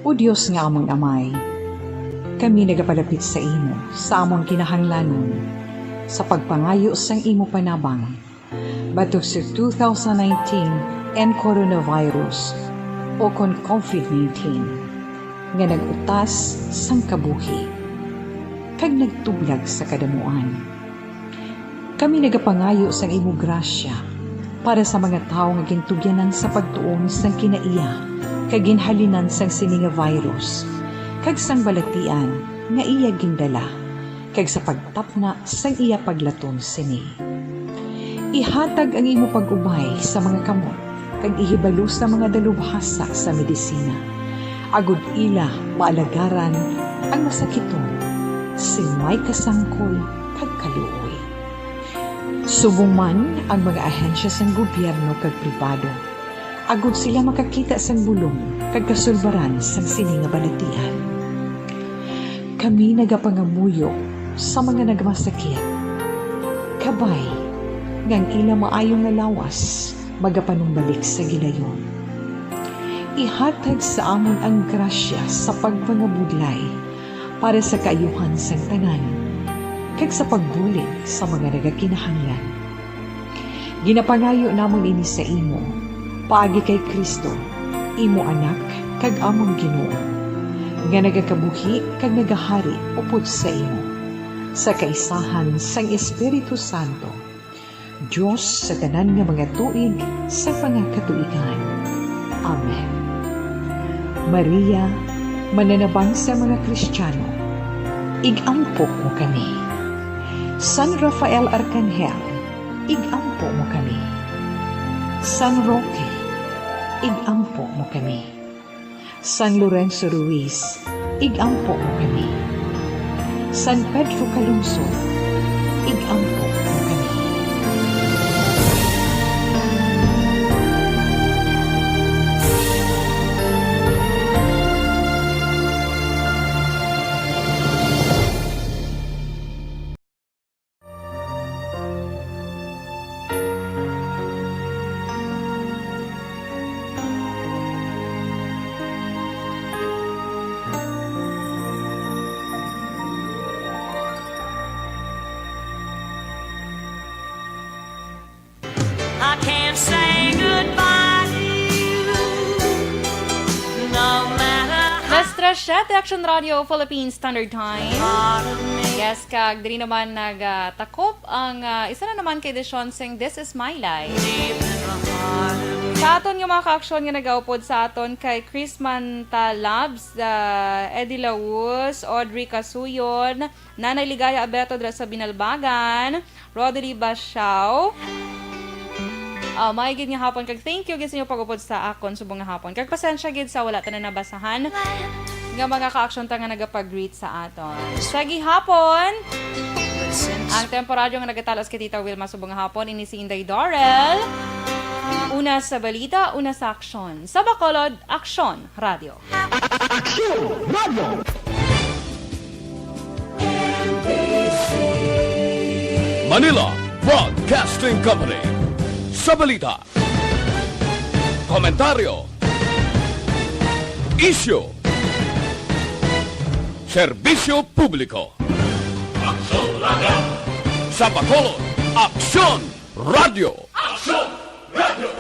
O Diyos nga among amay, kami nagapalapit sa imo, sa among kinahanglanon, sa pagpangayo sang imo panabang, batok sa 2019 coronavirus o kon COVID-19, nga nagutas sang kabuhi, kag nagtublag sa kadamuan. Kami nagapangayo sang imo grasya, para sa mga tao nga gintugyanan sa pagtuon sang kinaiya kag ginhalinan sang sini nga virus kag sang balatian nga iya gindala kag sa pagtapna sang iya paglaton sini. Ihatag ang imo pag-ubay sa mga kamot kag ihibalo sa mga dalubhasa sa medisina. Agud ila maalagaran ang masakiton sin may kasangkol kag kaluoy. Subong man ang mga ahensya sang gobyerno kag pribado, agud sila makakita sang bulong kag kasulbaran sang sini nga balatian. Kami nagapangamuyo sa mga nagmasakit. Kabay, ngang ila maayong nga lawas, magapanumbalik sa gilayon. Ihatag sa amon ang grasya sa pagpangabudlay para sa kaayuhan sang tanan, kag sa pagbulig sa mga nagakinahanglan. Ginapangayo namon ini sa imo, paagi kay Kristo, imo anak, kag among Ginoo, nga nagakabuhi kag nagahari upod sa imo, sa kaisahan sang Espiritu Santo, Diyos sa tanan nga mga tuig sa pangakatuigan. Amen. Maria, mananabang sa mga Kristiyano, igampok mo kami. San Rafael Arcangel, igampo mo kami. San Roque, igampo mo kami. San Lorenzo Ruiz, igampo mo kami. San Pedro Calungsod, igampo mo kami. I can't say goodbye to you, no matter Lestra 7 Action Radio Philippines Standard Time. hard of me. Yes, kag diri naman nagtakop ang isa na naman kay Deshaun sing This Is My Life. Deep in the heart of me. Sa aton nga mga ka-aksyon nga nagaupod sa aton kay Chris Mantalabs, Eddie Laus, Audrey Casuyon, Nanay Ligaya Abeto dra sa Binalbagan, Rodri Basiao. May gid nga hapon kag thank you gid sa inyo pag-upod sa akon subong nga hapon. Kag pasensya gid sa wala ta na nabasahan nga mga ka-aksyon ta nga nagapag-greet sa aton. Sa gihapon, ang temporadyo nga nagatalas kay Tita Wilma subong nga hapon ini si Inday Dorel. Una sa balita, una sa aksyon. Sa Bacolod, Aksyon Radio. Aksyon Radio! Manila, Broadcasting Company. Sa balita, komentaryo, isyu, serbisyo publiko. Aksyon Radio! Sa Bacolod, Aksyon Radio! Aksyon Radio!